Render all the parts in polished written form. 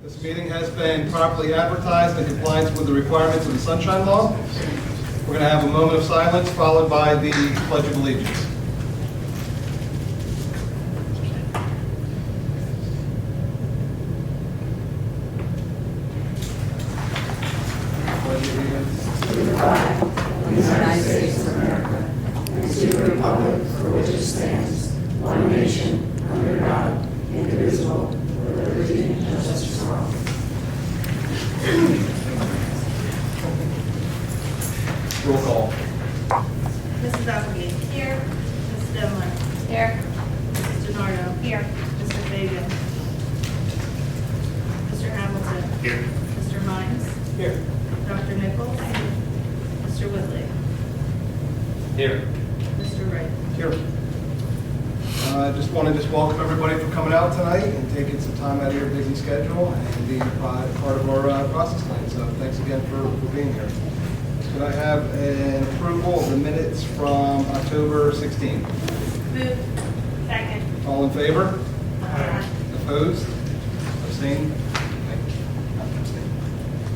This meeting has been properly advertised in compliance with the requirements of the Sunshine Law. We're going to have a moment of silence followed by the Pledge of Allegiance. Pledge of Allegiance To the flag of the United States of America and to the republic for which it stands, one nation, under God, indivisible, with liberty and justice for all. Roll call. Mrs. Applegate. Here. Mrs. Demler. Here. Mrs. DiNardo. Here. Mr. Fagan. Mr. Hamilton. Here. Mr. Hines. Here. Dr. Nichols. Mr. Whitley. Here. Mr. Wright. Here. I just want to welcome everybody for coming out tonight and taking some time out of your busy schedule and being part of our process tonight. So thanks again for being here. Could I have an approval of the minutes from October 16th? Move. Second. All in favor? Aye. Opposed? Abstained?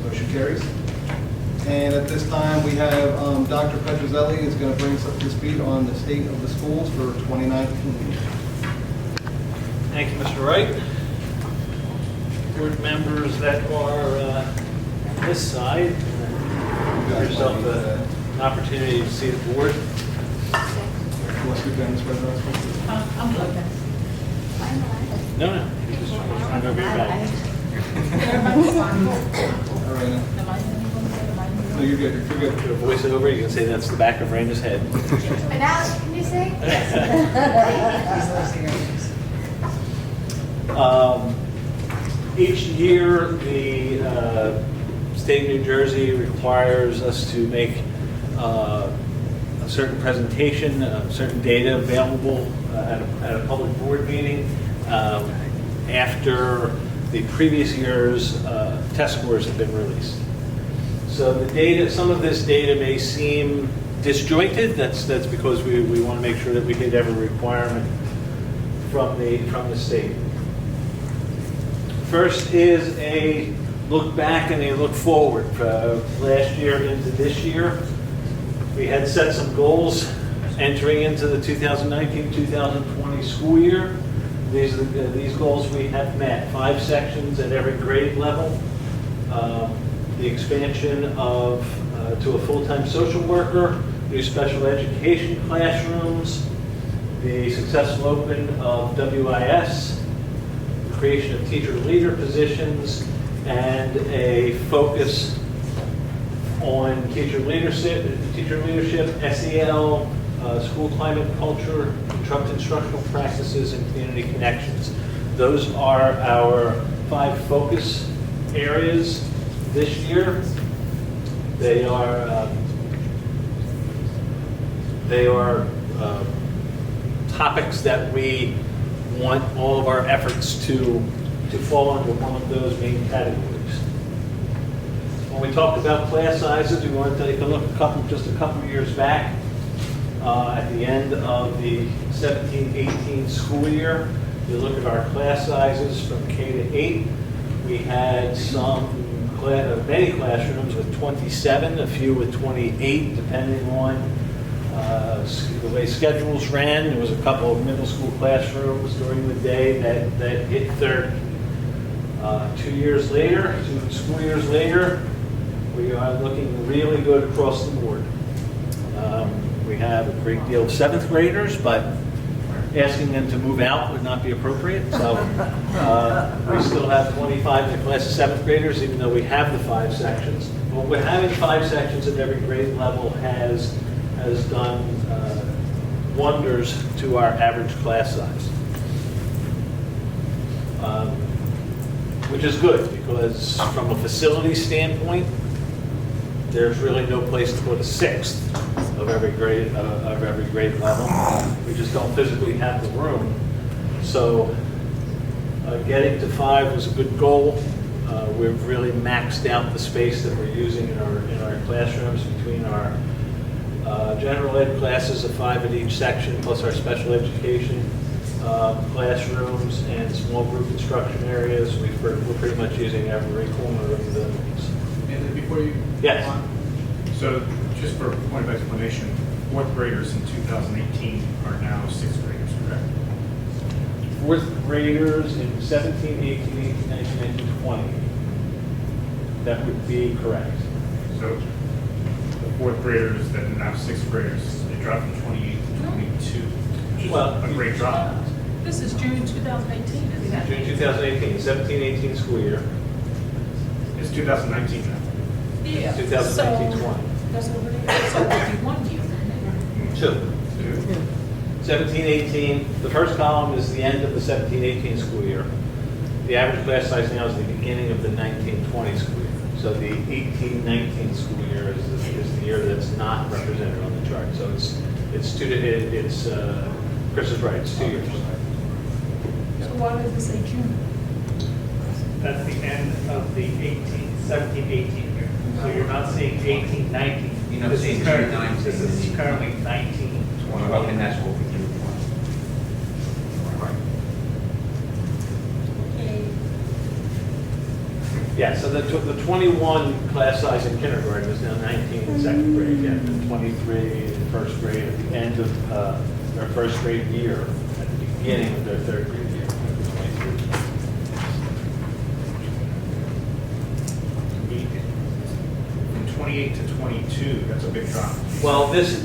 Motion carries. And at this time, we have Dr. Petrozelli is going to bring us up to speed on the state of the schools for 2019. Thank you, Mr. Wright. Board members that are on this side, give yourself an opportunity to see the board. Unless we've done this right now. I'm looking. No, you just turn over your back. All right. No, you're good. You're good. Put a voice over, you can say that's the back of Randa's head. And now, can you sing? Each year, the state of New Jersey requires us to make a certain presentation, certain data available at a public board meeting after the previous year's test scores have been released. So the data, some of this data may seem disjointed. That's because we want to make sure that we hit every requirement from the state. First is a look back and a look forward. Last year into this year, we had set some goals entering into the 2019-2020 school year. These goals we have met. 5 sections at every grade level. The expansion of to a full-time social worker, new special education classrooms, the successful open of WIS, the creation of teacher leader positions, and a focus on teacher leadership, SEL, school climate culture, instructional practices, and community connections. Those are our 5 focus areas this year. They are topics that we want all of our efforts to fall under one of those main categories. When we talk about class sizes, we want to take a look just a couple of years back at the end of the 17-18 school year. You look at our class sizes from K to 8. We had many classrooms with 27, a few with 28, depending on the way schedules ran. There was a couple of middle school classrooms during the day that hit 30. 2 school years later, we are looking really good across the board. We have a great deal of 7th graders, but asking them to move out would not be appropriate. So we still have 25 in the class of 7th graders, even though we have the 5 sections. But having 5 sections at every grade level has done wonders to our average class size. Which is good, because from a facility standpoint, there's really no place to put a 6th of every grade level. We just don't physically have the room. So getting to 5 was a good goal. We've really maxed out the space that we're using in our classrooms between our general ed classes of 5 at each section, plus our special education classrooms and small group instruction areas. We're pretty much using every corner of the buildings. And then before you Yes. go on, so just for a point of explanation, fourth graders in 2018 are now sixth graders, correct? Fourth graders in 17, 18, 18, 19, 19, 20. That would be correct. So the fourth graders that are now sixth graders, they dropped from 28 to 22, which is Well, a great drop. This is June 2018, isn't it? June 2018, 17, 18 school year, It's 2019 now. Yeah. 2019, 20. That's what it is. So it'll be 1 year. Two. 17, 18, the first column is the end of the 17, 18 school year. The average class size now is the beginning of the 19, 20 school year. So the 18, 19 school year is the year that's not represented on the chart. So Chris is right, it's 2 years. So why does it say June? That's the end of the 17, 18 year. So you're not seeing 18, 19. You're not This seeing is current- 19. This is currently 19, 20. Well, and that's what we do. Okay. Yeah, so the 21 class size in kindergarten is now 19 in second grade, yeah, and 23 in first grade at the end of their first grade year, at the beginning of their third grade year, 23. From 28 to 22, that's a big drop. Well, this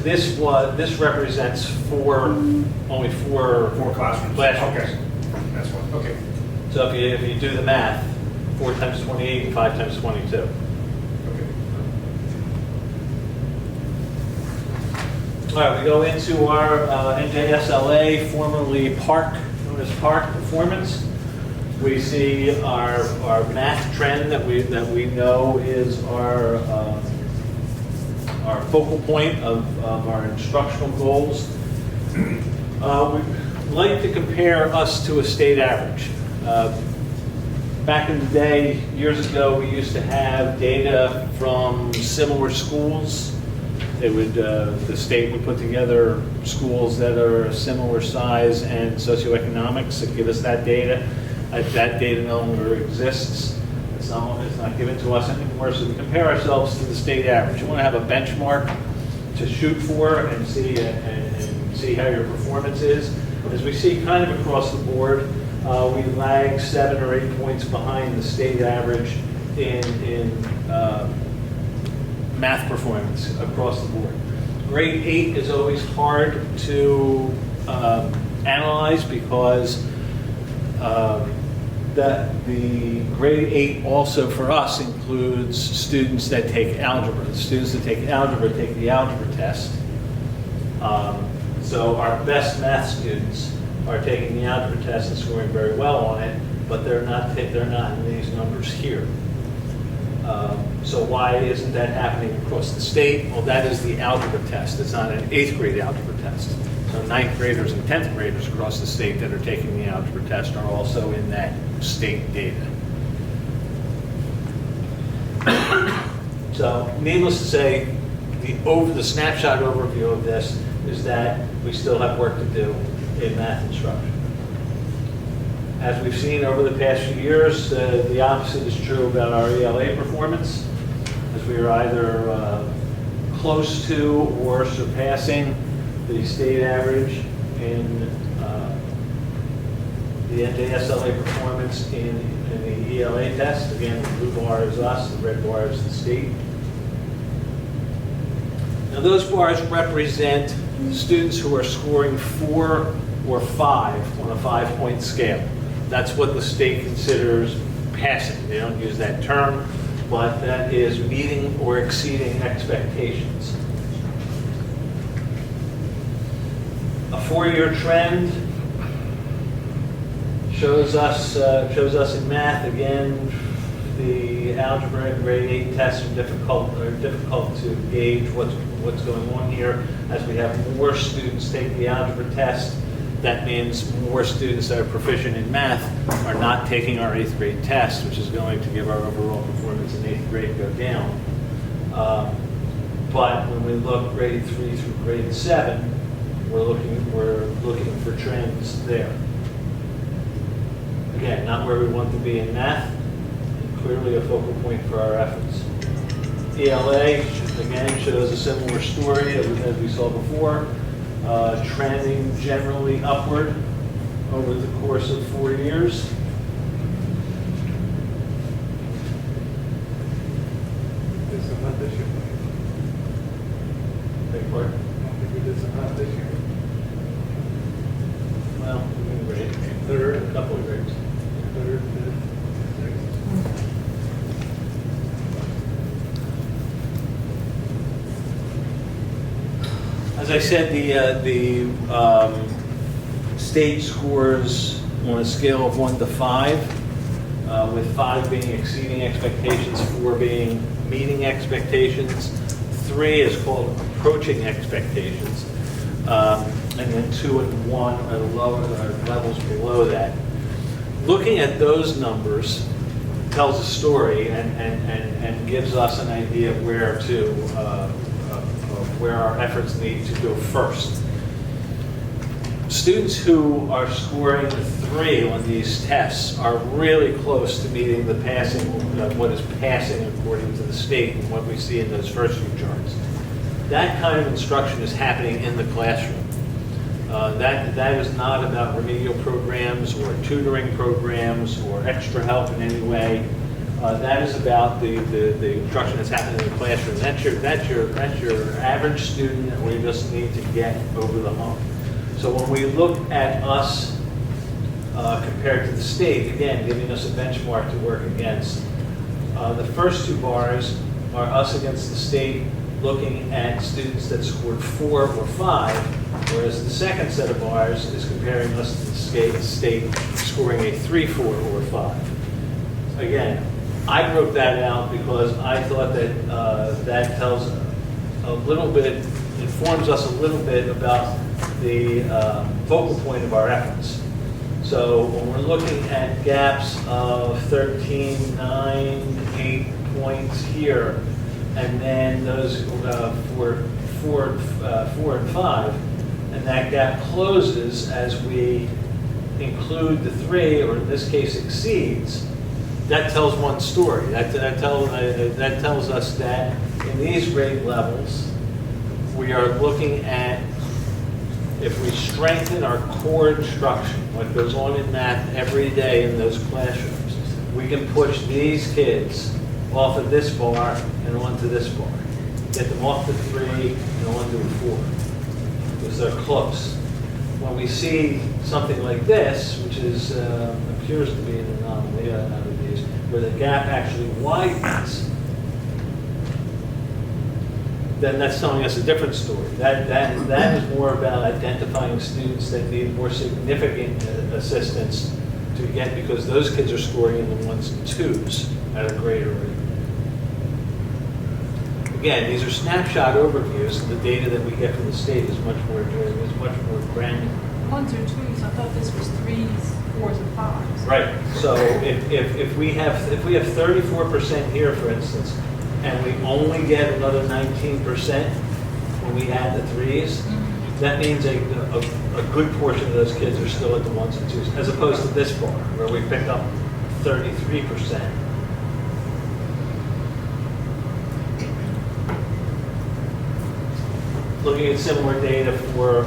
represents only four Four classrooms. classrooms. Okay, that's one, okay. So if you do the math, 4 times 28 and 5 times 22. Okay. All right, we go into our NJSLA, formerly PARC, known as PARC performance. We see our math trend that we know is our focal point of our instructional goals. We'd like to compare us to a state average. Back in the day, years ago, we used to have data from similar schools. The state would put together schools that are a similar size and socioeconomics that give us that data. That data no longer exists. It's not given to us anymore, so we compare ourselves to the state average. You want to have a benchmark to shoot for and see how your performance is. As we see kind of across the board, we lag 7 or 8 points behind the state average in math performance across the board. Grade 8 is always hard to analyze because the grade 8 also for us includes students that take algebra. The students that take algebra take the algebra test. So our best math students are taking the algebra test and scoring very well on it, but they're not in these numbers here. So why isn't that happening across the state? Well, that is the algebra test. It's not an 8th grade algebra test. So 9th graders and 10th graders across the state that are taking the algebra test are also in that state data. So needless to say, the snapshot overview of this is that we still have work to do in math instruction. As we've seen over the past few years, the opposite is true about our ELA performance, as we are either close to or surpassing the state average in the NJSLA performance in the ELA test. Again, the blue bar is us, the red bar is the state. Now those bars represent students who are scoring 4 or 5 on a 5-point scale. That's what the state considers passing. They don't use that term, but that is meeting or exceeding expectations. A 4-year trend shows us in math again. The algebra and grade 8 tests are difficult to gauge what's going on here. As we have more students take the algebra test, that means more students that are proficient in math are not taking our 8th grade test, which is going to give our overall performance in 8th grade go down. But when we look grade 3 through grade 7, we're looking for trends there. Again, not where we want to be in math, and clearly a focal point for our efforts. ELA, again, shows a similar story as we saw before, trending generally upward over the course of 4 years. Did some math this year. Big part. I don't think we did some math this year. Well, grade, third, a couple of grades. Third, fifth, sixth. As I said, the state scores on a scale of 1 to 5, with 5 being exceeding expectations, 4 being meeting expectations, 3 is called approaching expectations, and then 2 and 1 are the lower levels below that. Looking at those numbers tells a story and gives us an idea of where our efforts need to go first. Students who are scoring 3 on these tests are really close to meeting the passing, what is passing according to the state and what we see in those first few charts. That kind of instruction is happening in the classroom. That is not about remedial programs or tutoring programs or extra help in any way. That is about the instruction that's happening in the classroom. That's your average student that we just need to get over the hump. So when we look at us compared to the state, again, giving us a benchmark to work against, the first 2 bars are us against the state looking at students that scored 4 or 5, whereas the second set of bars is comparing us to the state scoring a 3, 4, or 5. Again, I wrote that out because I thought that that tells a little bit, informs us a little bit about the focal point of our efforts. So when we're looking at gaps of 13, 9, 8 points here, and then those for 4 and 5, and that gap closes as we include the 3, or in this case exceeds, that tells one story. That tells us that in these grade levels, we are looking at, if we strengthen our core instruction, what goes on in math every day in those classrooms, we can push these kids off of this bar and onto this bar. Get them off the 3 and onto the 4, because they're close. When we see something like this, which is appears to be an anomaly out of these, where the gap actually widens, then that's telling us a different story. That is more about identifying students that need more significant assistance to get, because those kids are scoring in the 1s and 2s at a greater rate. Again, these are snapshot overviews, and the data that we get from the state is much more granular. 1s or 2s, I thought this was 3s, 4s, and 5s. Right. So if we have 34% here, for instance, and we only get another 19% when we add the 3s, that means a good portion of those kids are still at the 1s and 2s, as opposed to this bar, where we pick up 33%. Looking at similar data for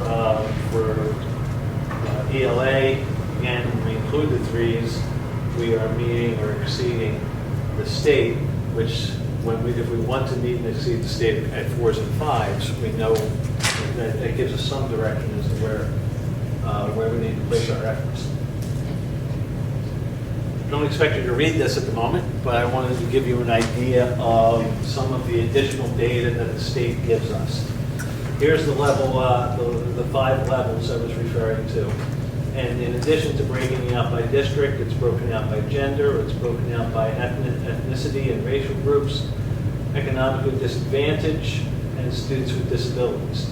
ELA, again, when we include the 3s, we are meeting or exceeding the state, which if we want to meet and exceed the state at 4s and 5s, we know that gives us some direction as to where we need to place our efforts. I don't expect you to read this at the moment, but I wanted to give you an idea of some of the additional data that the state gives us. Here's the level, the 5 levels I was referring to. And in addition to breaking it out by district, it's broken out by gender, it's broken out by ethnicity and racial groups, economically disadvantaged, and students with disabilities.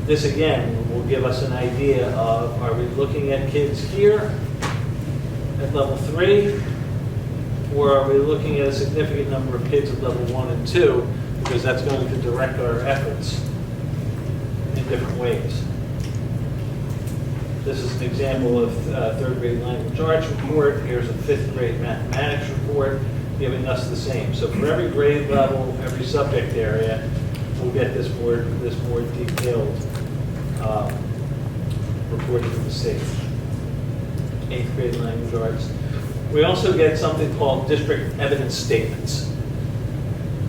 This again will give us an idea of, are we looking at kids here at level 3, or are we looking at a significant number of kids at level 1 and 2, because that's going to direct our efforts in different ways. This is an example of third grade language arts report. Here's a fifth grade mathematics report giving us the same. So for every grade level, every subject area, we'll get this more detailed reporting from the state. Eighth grade language arts. We also get something called district evidence statements.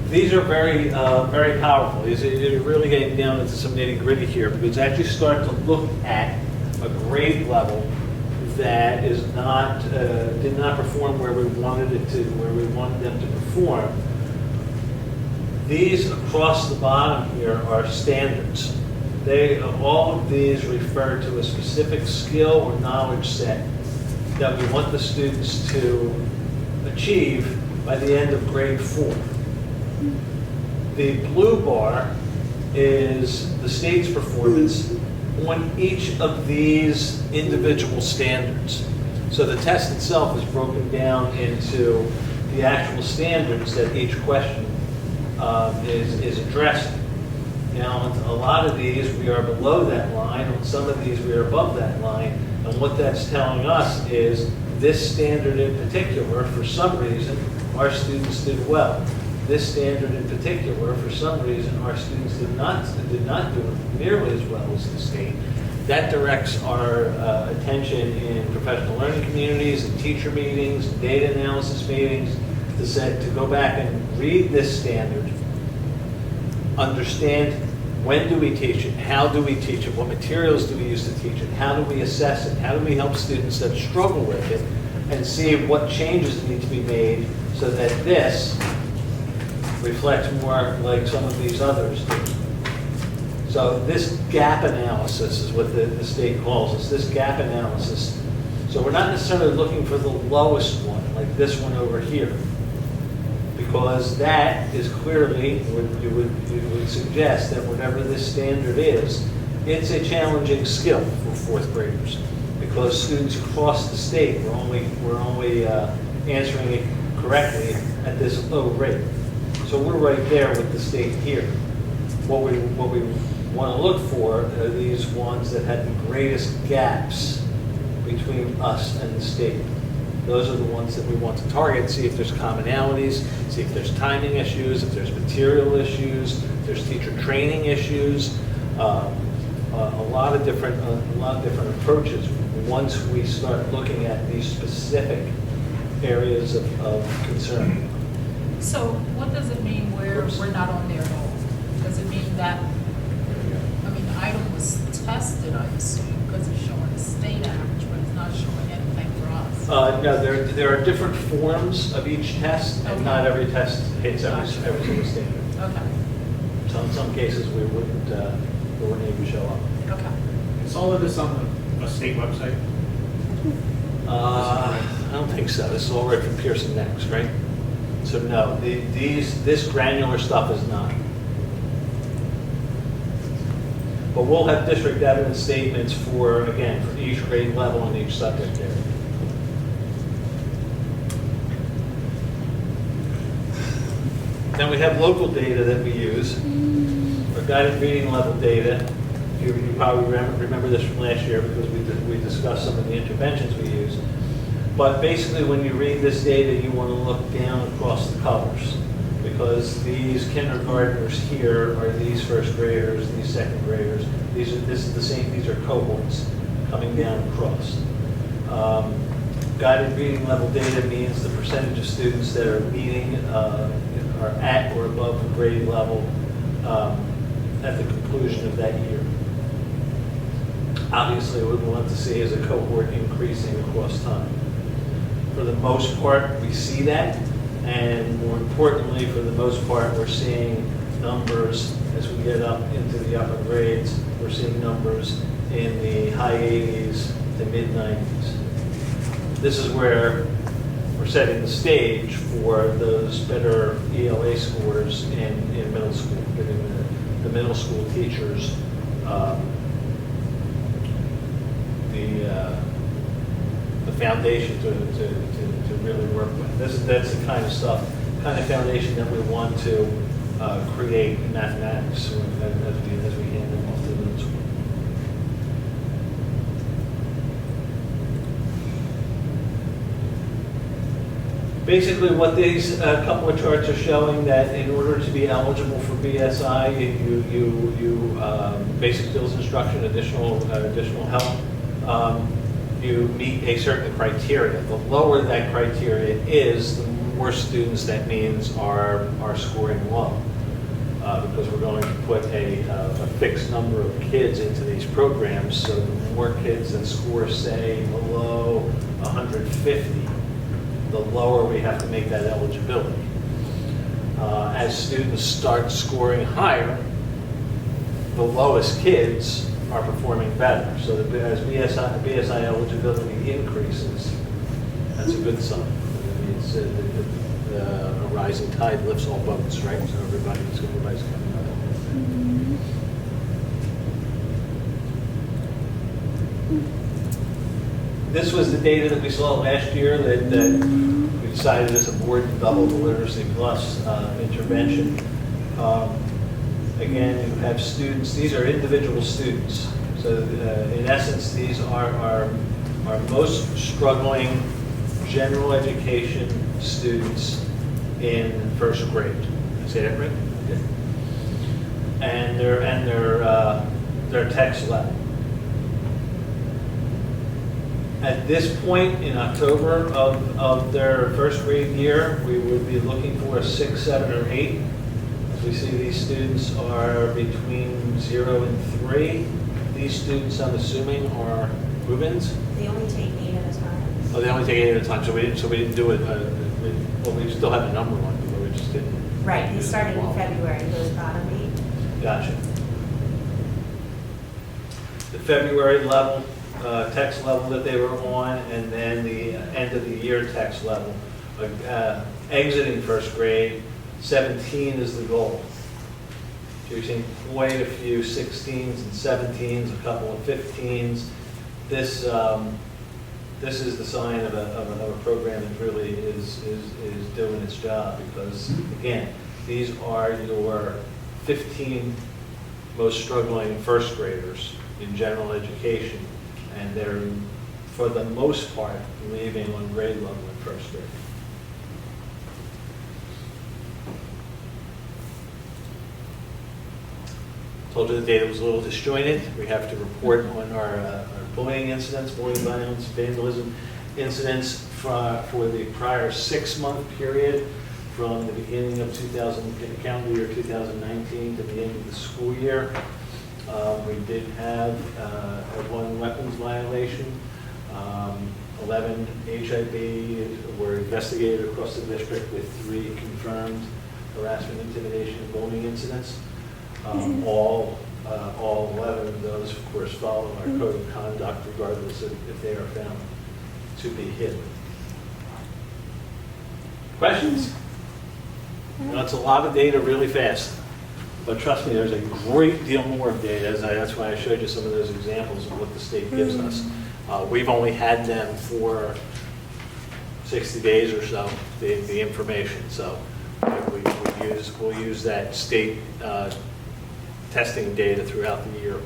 These are very powerful. You're really getting down into some nitty gritty here, because actually start to look at a grade level that is not did not perform where we wanted it to, where we wanted them to perform. These across the bottom here are standards. All of these refer to a specific skill or knowledge set that we want the students to achieve by the end of grade 4. The blue bar is the state's performance on each of these individual standards. So the test itself is broken down into the actual standards that each question is addressing. Now, on a lot of these, we are below that line. On some of these, we are above that line. And what that's telling us is this standard in particular, for some reason, our students did well. This standard in particular, for some reason, our students did not do nearly as well as the state. That directs our attention in professional learning communities, and teacher meetings, and data analysis meetings, to go back and read this standard, understand when do we teach it, how do we teach it, what materials do we use to teach it, how do we assess it, how do we help students that struggle with it, and see what changes need to be made so that this reflects more like some of these others do. So this gap analysis is what the state calls us, this gap analysis. So we're not necessarily looking for the lowest one, like this one over here, because that is clearly, you would suggest that whatever this standard is, it's a challenging skill for fourth graders, because students across the state were only answering it correctly at this low rate. So we're right there with the state here. What we want to look for are these ones that had the greatest gaps between us and the state. Those are the ones that we want to target, see if there's commonalities, see if there's timing issues, if there's material issues, if there's teacher training issues, a lot of different approaches once we start looking at these specific areas of concern. So what does it mean where we're not on there at all? Does it mean that, I mean, the item was tested, I assume, because it's showing a state average, but it's not showing anything for us? No, there are different forms of each test, and not every test hits every single standard. Okay, So in some cases, we wouldn't even show up. okay. Is all of this on a state website? I don't think so. This is all right from Pearson Next, right? So no, this granular stuff is not. But we'll have district evidence statements for each grade level and each subject area. Then we have local data that we use, our guided reading level data. You probably remember this from last year because we discussed some of the interventions we use. But basically, when you read this data, you want to look down across the colors, because these kindergartners here are these first graders, these second graders. This is the same. These are cohorts coming down across. Guided reading level data means the percentage of students that are meeting, are at or above the grade level at the conclusion of that year. Obviously, what we want to see is a cohort increasing across time. For the most part, we see that, and more importantly, for the most part, we're seeing numbers as we get up into the upper grades. We're seeing numbers in the high 80s to mid 90s. This is where we're setting the stage for those better ELA scores in middle school, giving the middle school teachers the foundation to really work with. That's the kind of stuff, kind of foundation that we want to create in mathematics as we hand them off to the middle school. Basically, what these couple of charts are showing that in order to be eligible for BSI, you basic skills instruction, additional help, you meet a certain criteria. The lower that criteria is, the more students that means are scoring low. Because we're going to put a fixed number of kids into these programs, so the more kids that score, say, below 150, the lower we have to make that eligibility. As students start scoring higher, the lowest kids are performing better. So that as BSI eligibility increases, that's a good sign. It means a rising tide lifts all boats, right? So everybody's coming up. This was the data that we saw last year that we decided as a board to double the Literacy Plus intervention. Again, you have students, these are individual students. So in essence, these are our most struggling general education students in first grade. Did I say that right? Yeah. And their text level. At this point in October of their first grade year, we would be looking for a 6, 7, or 8. As we see, these students are between 0 and 3. These students, I'm assuming, are move-ins. They only take 8 at a time. Oh, they only take 8 at a time, so we didn't do it. Well, we still have a number one, but we just didn't. Right, they started in February, those bottom 8. Gotcha. The February level, text level that they were on, and then the end of the year text level. Exiting first grade, 17 is the goal. So you're seeing quite a few 16s and 17s, a couple of 15s. This is the sign of a program that really is doing its job, because again, these are your 15 most struggling first graders in general education, and they're, for the most part, leaving on grade level in first grade. Told you the data was a little disjointed. We have to report on our bullying incidents, bullying, violence, vandalism incidents for the prior 6-month period from the beginning of calendar year 2019 to the end of the school year. We did have one weapons violation, 11 HIB were investigated across the district with 3 confirmed harassment, intimidation, and bullying incidents. All 11 of those, of course, follow our code of conduct, regardless of if they are found to be hidden. Questions? You know, it's a lot of data really fast, but trust me, there's a great deal more of data. That's why I showed you some of those examples of what the state gives us. We've only had them for 60 days or so, the information. So we'll use that state testing data throughout the year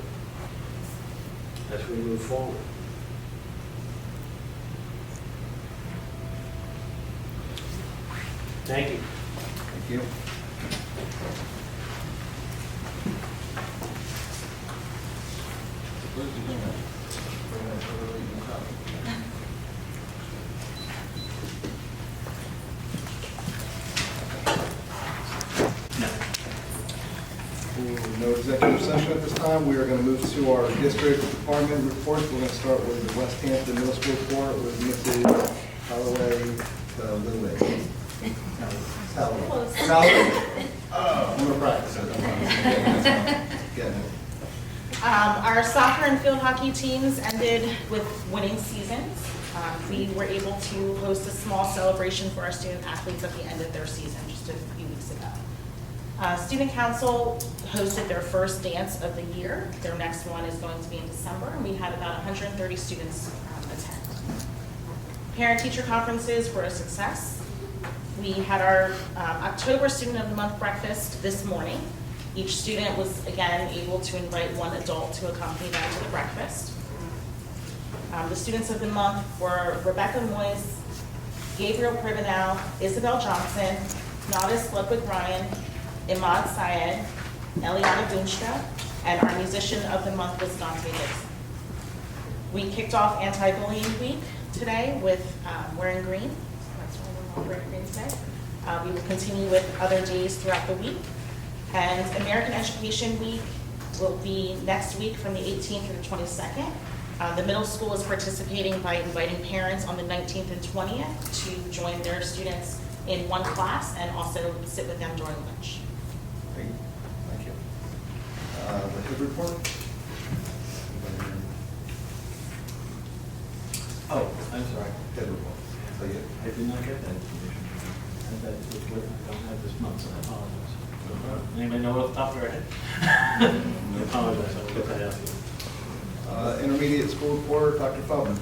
as we move forward. Thank you. Thank you. No executive session at this time. We are going to move to our district department reports. We're going to start with the Westampton Middle School report with Mrs. Holloway Lilly. Holloway. Oh, I'm going to practice it. Our soccer and field hockey teams ended with winning seasons. We were able to host a small celebration for our student athletes at the end of their season just a few weeks ago. Student Council hosted their first dance of the year. Their next one is going to be in December, and we had about 130 students attend. Parent-teacher conferences were a success. We had our October Student of the Month breakfast this morning. Each student was, again, able to invite one adult to accompany them to the breakfast. The Students of the Month were Rebecca Moyes, Gabriel Privanel, Isabel Johnson, Nardis Ludwig Ryan, Imad Syed, Eliana Boonstra, and our musician of the month was Dante Dixon. We kicked off Anti-Bullying Week today with wearing green. That's why we're all wearing green today. We will continue with other days throughout the week. And American Education Week will be next week from the 18th to the 22nd. The middle school is participating by inviting parents on the 19th and 20th to join their students in one class and also sit with them during lunch. Great, thank you. The HIB report? Oh, I'm sorry. HIB report. So you, I did not get that information. I don't have this month, so I apologize. Anybody know off the top of their head? I apologize, I'll get that out to you. intermediate school report, Dr. Feldman.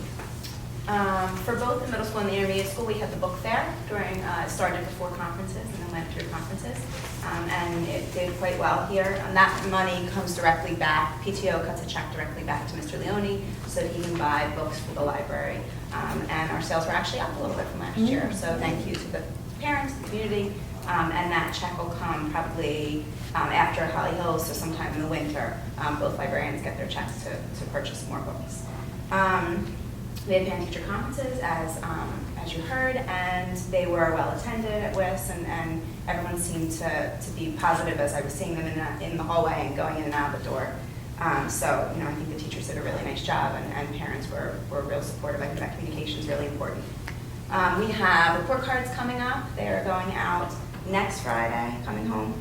For both the middle school and the intermediate school, we had the book fair during, it started before conferences and then went through conferences. And it did quite well here. And that money comes directly back, PTO cuts a check directly back to Mr. Leone so that he can buy books for the library. And our sales were actually up a little bit from last year. So thank you to the parents, the community. And that check will come probably after Holly Hills, so sometime in the winter. Both librarians get their checks to purchase more books. We had parent-teacher conferences, as you heard, and they were well attended at WIS, and everyone seemed to be positive as I was seeing them in the hallway and going in and out the door. So, I think the teachers did a really nice job, and parents were real supportive. I think that communication is really important. We have report cards coming up. They're going out next Friday, coming home,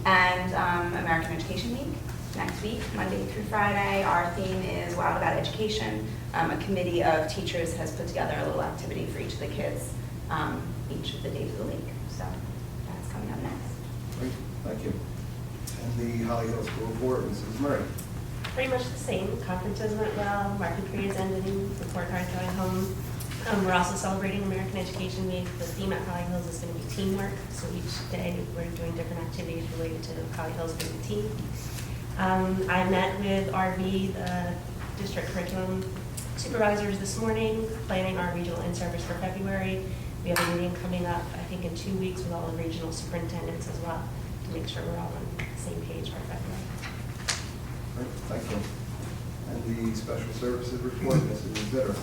and American Education Week next week, Monday through Friday. Our theme is Wild About Education. A committee of teachers has put together a little activity for each of the kids each of the days of the week. So that's coming up next. Great, thank you. And the Holly Hill School report, Mrs. Murray. Pretty much the same. Conferences went well, market periods ending, report card going home. We're also celebrating American Education Week. The theme at Holly Hills is going to be teamwork. So each day we're doing different activities related to Holly Hills being a team. I met with RV, the district curriculum supervisors this morning, planning our regional in-service for February. We have a meeting coming up, I think, in 2 weeks with all the regional superintendents as well to make sure we're all on the same page for February. Great, thank you. And the special services report, Mrs. Zitter.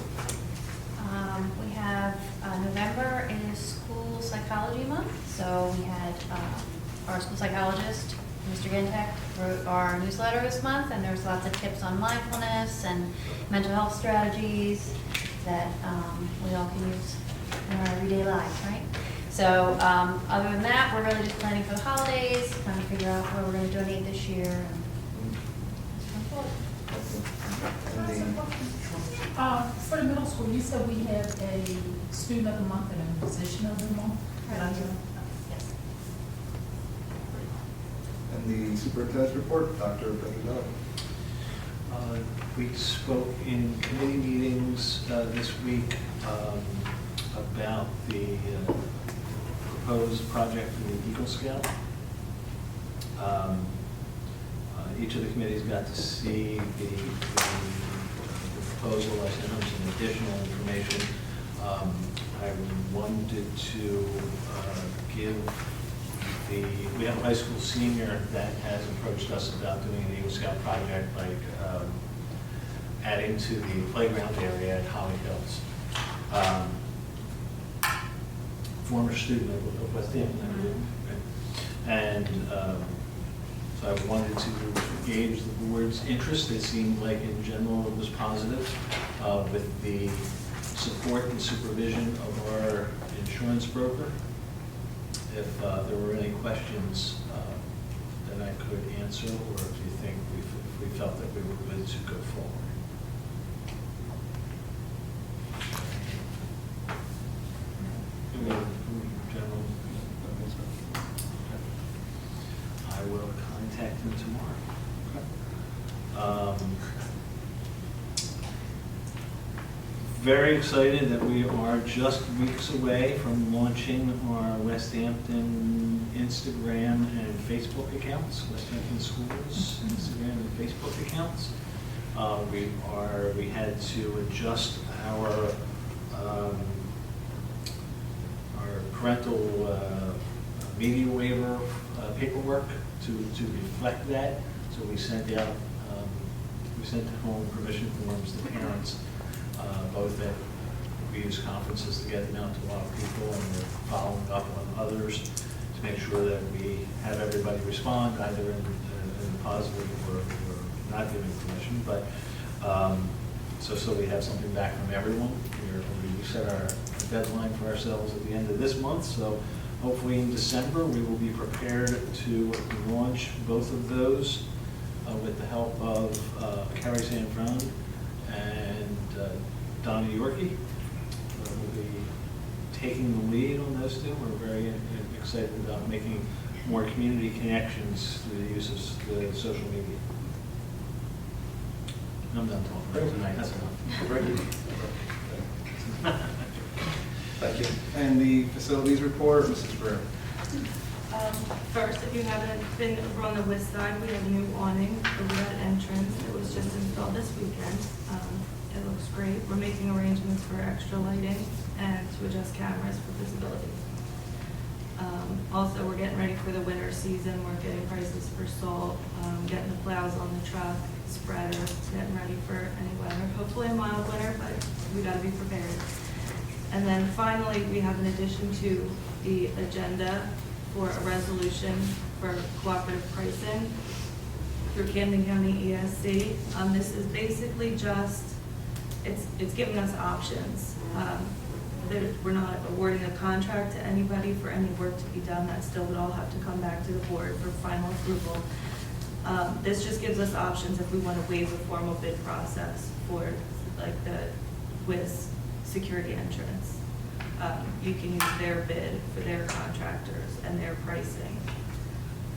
We have November is school psychology month, so we had our school psychologist, Mr. Gintek, wrote our newsletter this month, and there's lots of tips on mindfulness and mental health strategies that we all can use in our everyday lives, right? So other than that, we're really just planning for the holidays, trying to figure out where we're going to donate this year. And For the middle school, you said we have a student of the month and a musician of the month. yes. And the superintendent's report, Dr. Benedetto. We spoke in committee meetings this week about the proposed project for the Eagle Scout. Each of the committees got to see the proposal. I sent them some additional information. I wanted to give we have a high school senior that has approached us about doing an Eagle Scout project, like adding to the playground area at Holly Hills. Former student of Westampton. And so I wanted to gauge the board's interest. It seemed like in general it was positive with the support and supervision of our insurance broker. If there were any questions that I could answer, or if you think if we felt that we were good to go forward. General, I will contact him tomorrow. Very excited that we are just weeks away from launching our Westampton Instagram and Facebook accounts, Westampton Schools Instagram and Facebook accounts. We had to adjust our parental media waiver paperwork to reflect that. So we sent home permission forms to parents, both at previous conferences to get them out to a lot of people, and we're following up on others to make sure that we have everybody respond, either in positive or not giving permission. But so we have something back from everyone. We set our deadline for ourselves at the end of this month, so hopefully in December we will be prepared to launch both of those with the help of Carrie Sanfron and Donna Yorkie. We'll be taking the lead on those two. We're very excited about making more community connections through the use of the social media. I'm done talking tonight. That's enough. Thank you. And the facilities report, Mrs. Greer. First, if you haven't been over on the west side, we have a new awning over that entrance. It was just installed this weekend. It looks great. We're making arrangements for extra lighting and to adjust cameras for visibility. Also, we're getting ready for the winter season. We're getting prices for salt, getting the plows on the truck, spreader, getting ready for any weather. Hopefully a mild winter, but we got to be prepared. And then finally, we have an addition to the agenda for a resolution for cooperative pricing through Camden County ESC. This is basically just, it's giving us options. We're not awarding a contract to anybody for any work to be done. That still would all have to come back to the board for final approval. This just gives us options if we want to waive the formal bid process for like the WIS security entrance. You can use their bid for their contractors and their pricing.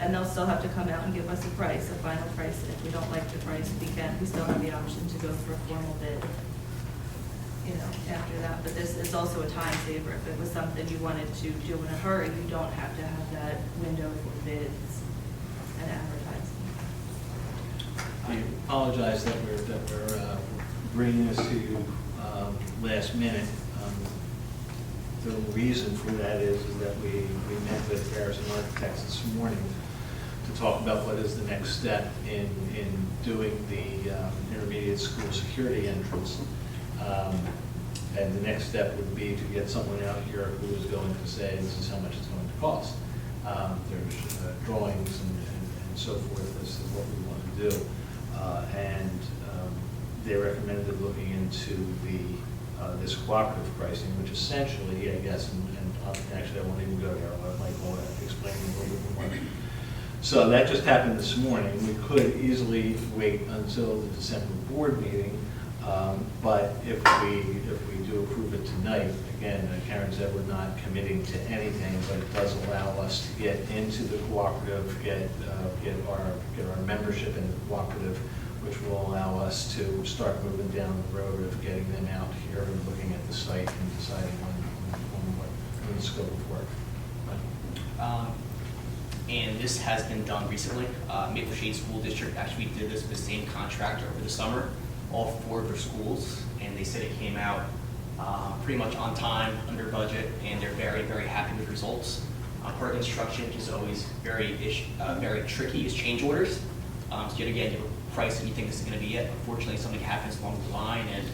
And they'll still have to come out and give us a price, a final price. And if we don't like the price, we still have the option to go for a formal bid, after that. But this is also a time saver. If it was something you wanted to do in a hurry, you don't have to have that window for bids and advertising. I apologize that we're bringing this to you last minute. The reason for that is that we met with Harrison Architects this morning to talk about what is the next step in doing the intermediate school security entrance. And the next step would be to get someone out here who is going to say this is how much it's going to cost. There's drawings and so forth. This is what we want to do. And they recommended looking into this cooperative pricing, which essentially, I guess, and actually I won't even go there. I'll let Michael explain a little bit more. So that just happened this morning. We could easily wait until the December board meeting, but if we do approve it tonight, again, Karen said we're not committing to anything, but it does allow us to get into the cooperative, get our membership in the cooperative, which will allow us to start moving down the road of getting them out here and looking at the site and deciding on the scope of work. And this has been done recently. Maple Shade School District actually did this with the same contractor over the summer, all 4 of their schools, and they said it came out pretty much on time, under budget, and they're very, very happy with the results. Part of construction, which is always very tricky, is change orders. So yet again, you have a price and you think this is going to be it. Unfortunately, something happens along the line and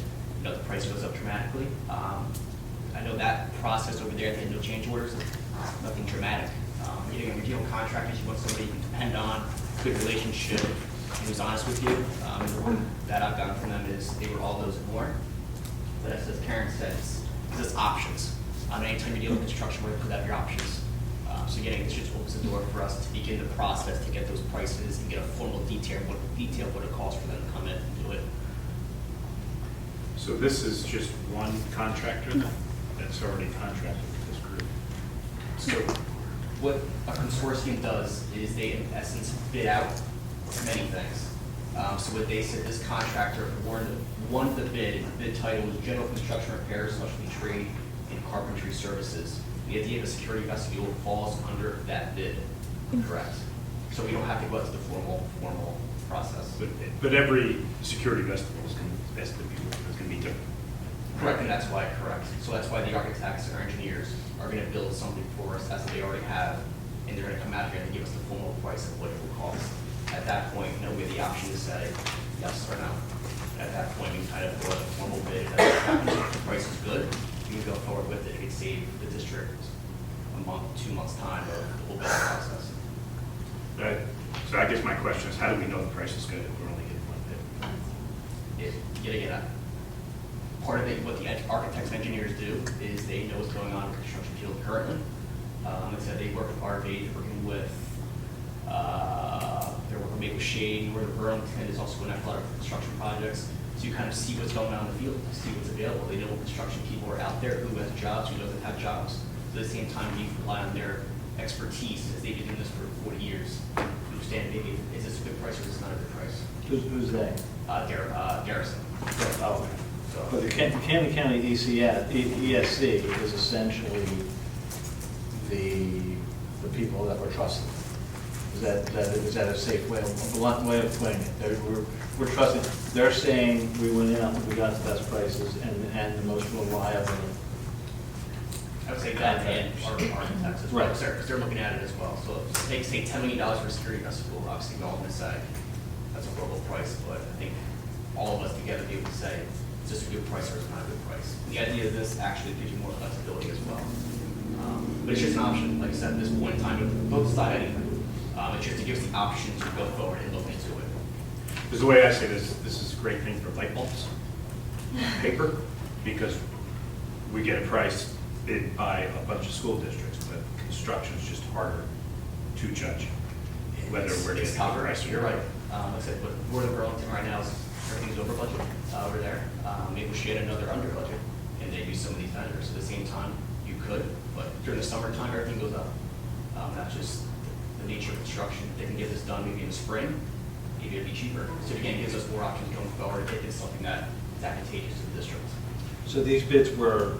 the price goes up dramatically. I know that process over there, they had no change orders, nothing dramatic. You're dealing with contractors, you want somebody you can depend on, good relationship, and who's honest with you. The word that I've gotten from them is they were all those and more. But as Karen says, it's options. Anytime you deal with construction work, you have your options. So again, this just opens the door for us to begin the process to get those prices and get a formal detail of what it costs for them to come in and do it. So this is just one contractor that's already contracted with this group? So what a consortium does is they, in essence, bid out many things. So what they said, this contractor won the bid. The bid title was General Construction Repairs, Specialty Trade, and Carpentry Services. The idea of a security vestibule falls under that bid, correct? So we don't have to go out to the formal process. But every security vestibule is going to be different. Correct, and that's why, correct. So that's why the architects or engineers are gonna build something for us as they already have, and they're gonna come out here and give us the full price of what it will cost. At that point, you know, we have the option to say yes or no. At that point, we kind of go with a formal bid, if the price is good, we can go forward with it, it could save the district a month, 2 months' time of the whole bidding process. So I guess my question is, how do we know the price is good if we're only getting one bid? Yet again, part of it, what the architects and engineers do is they know what's going on in the construction field currently. Like I said, they work with RV, they're working with, they're working with Maple Shade, Northern Burlington is also going after a lot of construction projects. So you kind of see what's going on in the field, see what's available. They know what construction people are out there, who has jobs, who doesn't have jobs. So at the same time, you rely on their expertise, as they've been doing this for 40 years, to understand maybe, is this a good price or is this not a good price? Who's they? Garrison. Oh, but the Camden County ESC is essentially the people that we're trusting. Is that a safe way, a blunt way of putting it? We're trusting, they're saying we went out and we got the best prices and the most reliable. I would say that and our architects as well, Right. because they're looking at it as well. So if they say $10 million for a security vestibule, obviously we're all going to say that's a horrible price, but I think all of us together be able to say, is this a good price or is it not a good price? And the idea of this actually gives you more flexibility as well. But it's just an option, like I said, at this point in time, we both decide anything. It's just to give us the option to go forward and look into it. Because the way I say this is a great thing for light bulbs, paper, because we get a price bid by a bunch of school districts, but construction is just harder to judge whether we're It's getting a tougher, price. you're right. Like I said, but Northern Burlington right now is everything's over budget over there. Maple Shade, I know they're under budget, and they use some of these vendors. At the same time, you could, but during the summertime, everything goes up. That's just the nature of construction. They can get this done maybe in the spring, maybe it'd be cheaper. So again, it gives us more options going forward if it's something that is advantageous to the district. So these bids were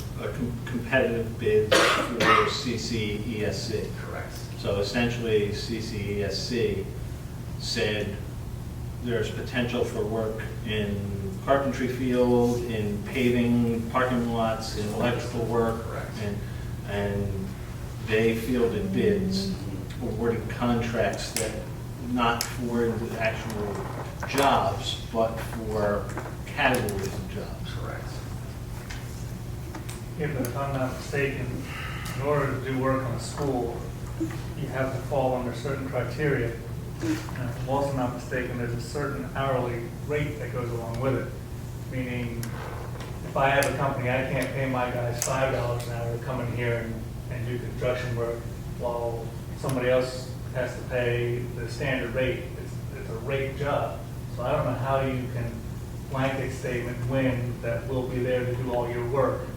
competitive bids for CCESC. Correct. So essentially, CCESC said there's potential for work in carpentry field, in paving parking lots, in electrical work. Correct. And they fielded bids, awarded contracts that not for the actual jobs, but for categories of jobs. Correct. Yeah, but if I'm not mistaken, in order to do work on a school, you have to fall under certain criteria. And if I'm also not mistaken, there's a certain hourly rate that goes along with it. Meaning, if I have a company, I can't pay my guys $5 an hour to come in here and do construction work, while somebody else has to pay the standard rate. It's a rate job. So I don't know how you can blanket statement win that we'll be there to do all your work.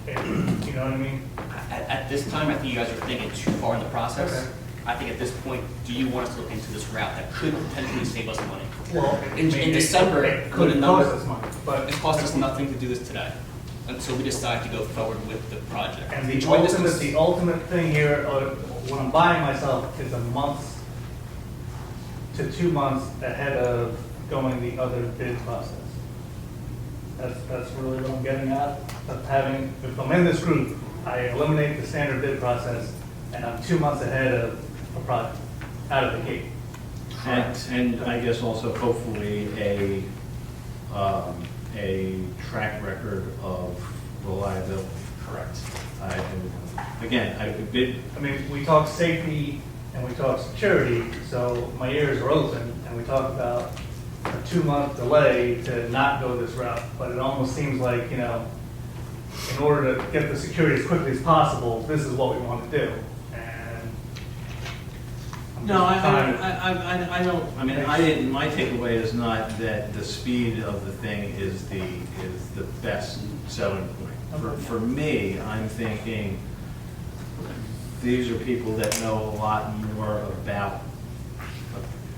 And, you know what I mean? At this time, I think you guys are thinking too far in the process. Okay. I think at this point, do you want us to look into this route that could potentially save us money? Well, In December, it put a could number. cost us money, but. It costs us nothing to do this today, until we decide to go forward with the project. And We the joined this- ultimate thing here, when I'm buying myself, is a month to 2 months ahead of going the other bid process. That's really what I'm getting at, of having, if I'm in this group, I eliminate the standard bid process, and I'm 2 months ahead of a project, out of the gate. And I guess also hopefully a track record of reliability. Correct. Again, I could bid, I mean, we talk safety and we talk security, so my ears are open, and we talk about a 2-month delay to not go this route, but it almost seems like, you know, in order to get the security as quickly as possible, this is what we want to do. And I'm no, just trying to- I don't, I mean, my takeaway is not that the speed of the thing is the best selling point. For me, I'm thinking, these are people that know a lot more about,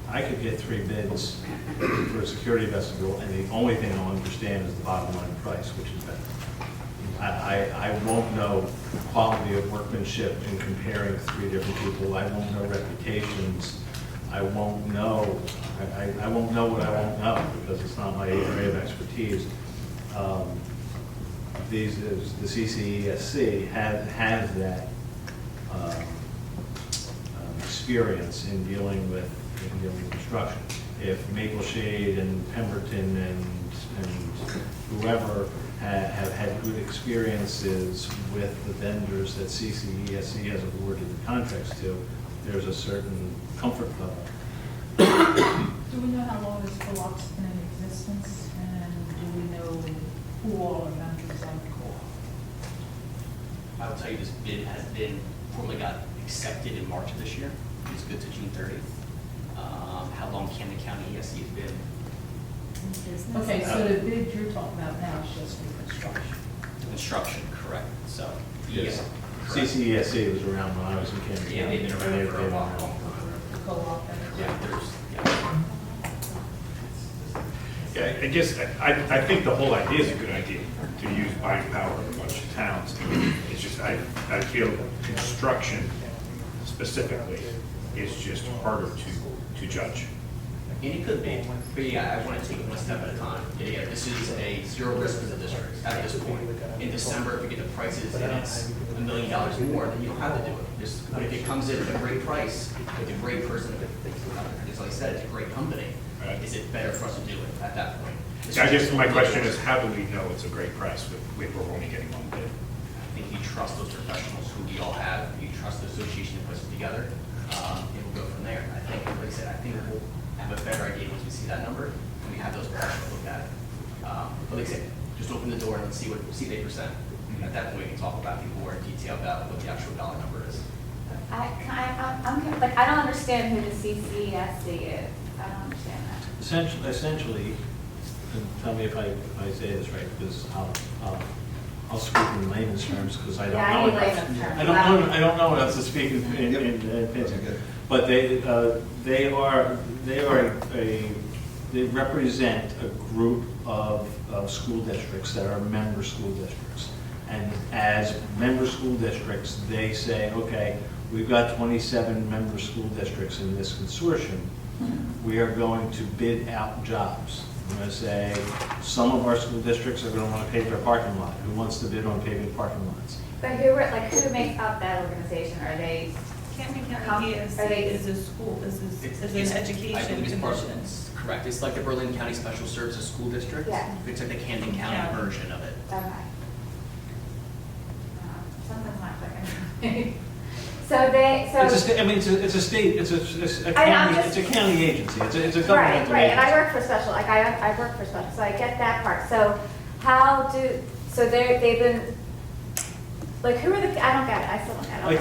I could get 3 bids for a security vestibule, and the only thing I'll understand is the bottom line price, which is better. I won't know quality of workmanship in comparing 3 different people. I won't know reputations. I won't know what I won't know, because it's not my area of expertise. the CCESC has that experience in dealing with construction. If Maple Shade and Pemberton and whoever have had good experiences with the vendors that CCESC has awarded the contracts to, there's a certain comfort level. Do we know how long this co-op's been in existence, and do we know who all are members on the co-op? I will tell you, this bid has been, formally got accepted in March of this year. It's good to June 30th. How long Camden County ESC has been? Okay, so the bid you're talking about now is just for construction. The construction, correct. So, Yes. correct. CCESC was around when I was in Camden Yeah, County. they've been around for a They've long, been long around. time. The co-op and Yeah, there's, Yeah, I guess, I think the whole idea is a good idea, to use buying power in a bunch of towns. It's just, I feel construction specifically is just harder to judge. And it could be, but yeah, I want to take it one step at a time. Yeah, this is a zero risk for the district at this point. In December, if we get the prices and it's $1 million more, then you don't have to do it. But if it comes in at a great price, with a great person, as I said, it's a great company, is it better for us to do it at that point? I guess my question is, how do we know it's a great price if we're only getting one bid? I think you trust those professionals who we all have, you trust the association that puts it together, and we'll go from there. I think, like I said, I think we'll have a better idea once we see that number, and we have those professionals look at it. But like I said, just open the door and let's see what they present. At that point, we can talk about people more in detail about what the actual dollar number is. I don't understand who the CCESC is. I don't understand that. Essentially, and tell me if I say this right, because I'll speak in layman's terms because I don't know. Yeah, I need layman's terms. I don't know what else to speak in Pittsburgh. But they represent a group of school districts that are member school districts. And as member school districts, they say, okay, we've got 27 member school districts in this consortium. We are going to bid out jobs. I'm going to say, some of our school districts are going to want to pave their parking lot. Who wants to bid on paving parking lots? But who makes up that organization? Are they? Camden County ESC is a school, is an I education believe it's part of commission. it's correct. It's like the Berlin County Special Services School District. Yeah. It's like the Camden County Yeah. version of it. Okay. Something's not clicking. So they, so. It's a state, it's a I'm county, just- it's a county agency, it's a Right, governmental right, and I agency. work for special, like I work for special, so I get that part. So how do, so they've been, like who are the, I don't get it, I still don't get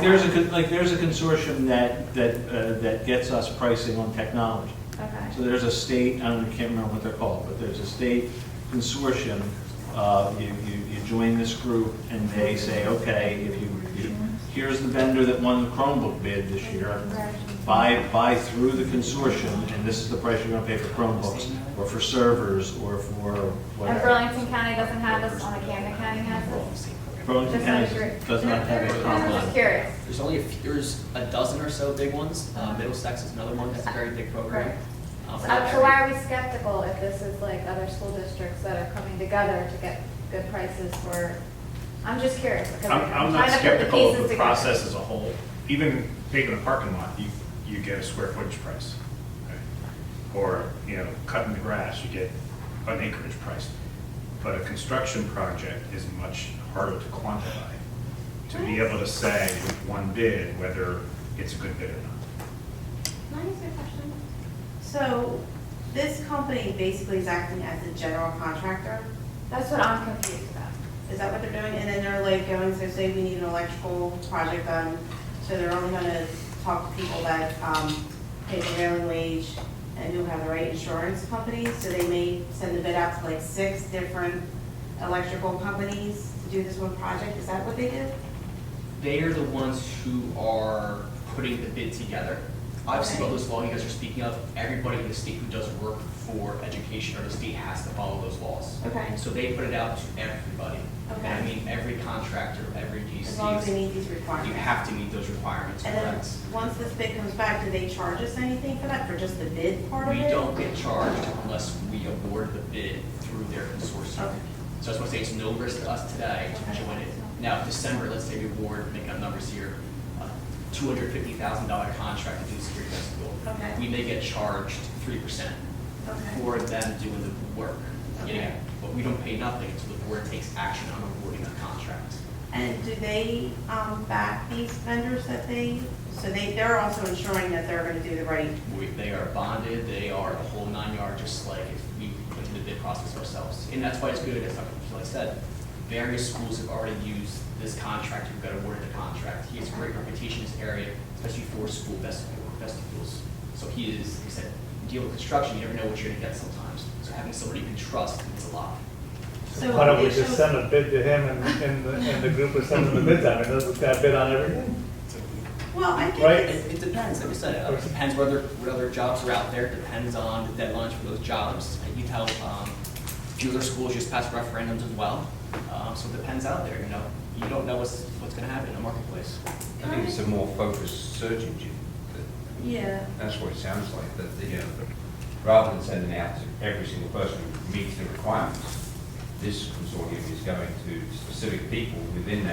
it. There's a consortium that gets us pricing on technology. Okay. So there's a state, I can't remember what they're called, but there's a state consortium. You join this group and they say, okay, here's the vendor that won the Chromebook bid this year. Buy through the consortium, and this is the price you're going to pay for Chromebooks, or for servers, or for And whatever. Burlington County doesn't have this, only Camden County has this? Burlington Just County curious. does not have a I'm just Chromebook. curious. There's only there's a dozen or so big ones. Middlesex is another one that's a very big program. Right. But So not so why every- are we skeptical if this is like other school districts that are coming together to get good prices for, I'm just curious. because I'm trying not to put the skeptical pieces of the together. process as a whole. Even paving a parking lot, you get a square footage price. Okay? Or, cutting the grass, you get an acreage price. But a construction project is much harder to quantify. To be able to say with one bid whether it's a good bid or not. Can I ask you a question? So this company basically is acting as a general contractor. That's what I'm confused about. Is that what they're doing? And then they're like going, so say we need an electrical project done, so they're only gonna talk to people that pay the prevailing wage and who have the right insurance companies. So they may send the bid out to like 6 different electrical companies to do this one project. Is that what they do? They are the ones who are putting the bid together. Obviously, what those laws you guys are speaking of, everybody in the state who does work for education or the state has to follow those laws. Okay. So they put it out to everybody. Okay. And I mean, every contractor, every As long as they GC, meet these requirements. you have to meet those requirements, And then, correct? once this bid comes back, do they charge us anything for that, for just the bid part of We it? don't get charged unless we award the bid through their consortium. Okay. So that's why I say it's no risk to us today to join it. Now, if December, let's say we award, making up numbers here, $250,000 contract to do the security vestibule. Okay. We may get charged 3% Okay. for them doing the work. Okay. Yeah, but we don't pay nothing until the board takes action on awarding a contract. And do they back these vendors that they're also ensuring that they're going to do the right? They are bonded, they are the whole 9 yards, just like if we went through the bid process ourselves. And that's why it's good, as Dr. Priscilla said, various schools have already used this contractor who got awarded the contract. He has a great reputation in this area, especially for school vestibules. So he is, like I said, you deal with construction, you never know what you're going to get sometimes. So having somebody you can trust means a lot. So Why don't we they just show- send a bid to him and the group is sending the bids out? Doesn't this guy bid on everything? Well, I think Right. It depends, like I said, it depends what other jobs are out there, it depends on the deadlines for those jobs. And you tell, a few other schools just passed referendums as well, so it depends out there, you know. You don't know what's gonna happen in the marketplace. I think it's a more focused search engine. Yeah. That's what it sounds like, that, rather than sending out to every single person who meets the requirements, this consortium is going to specific people within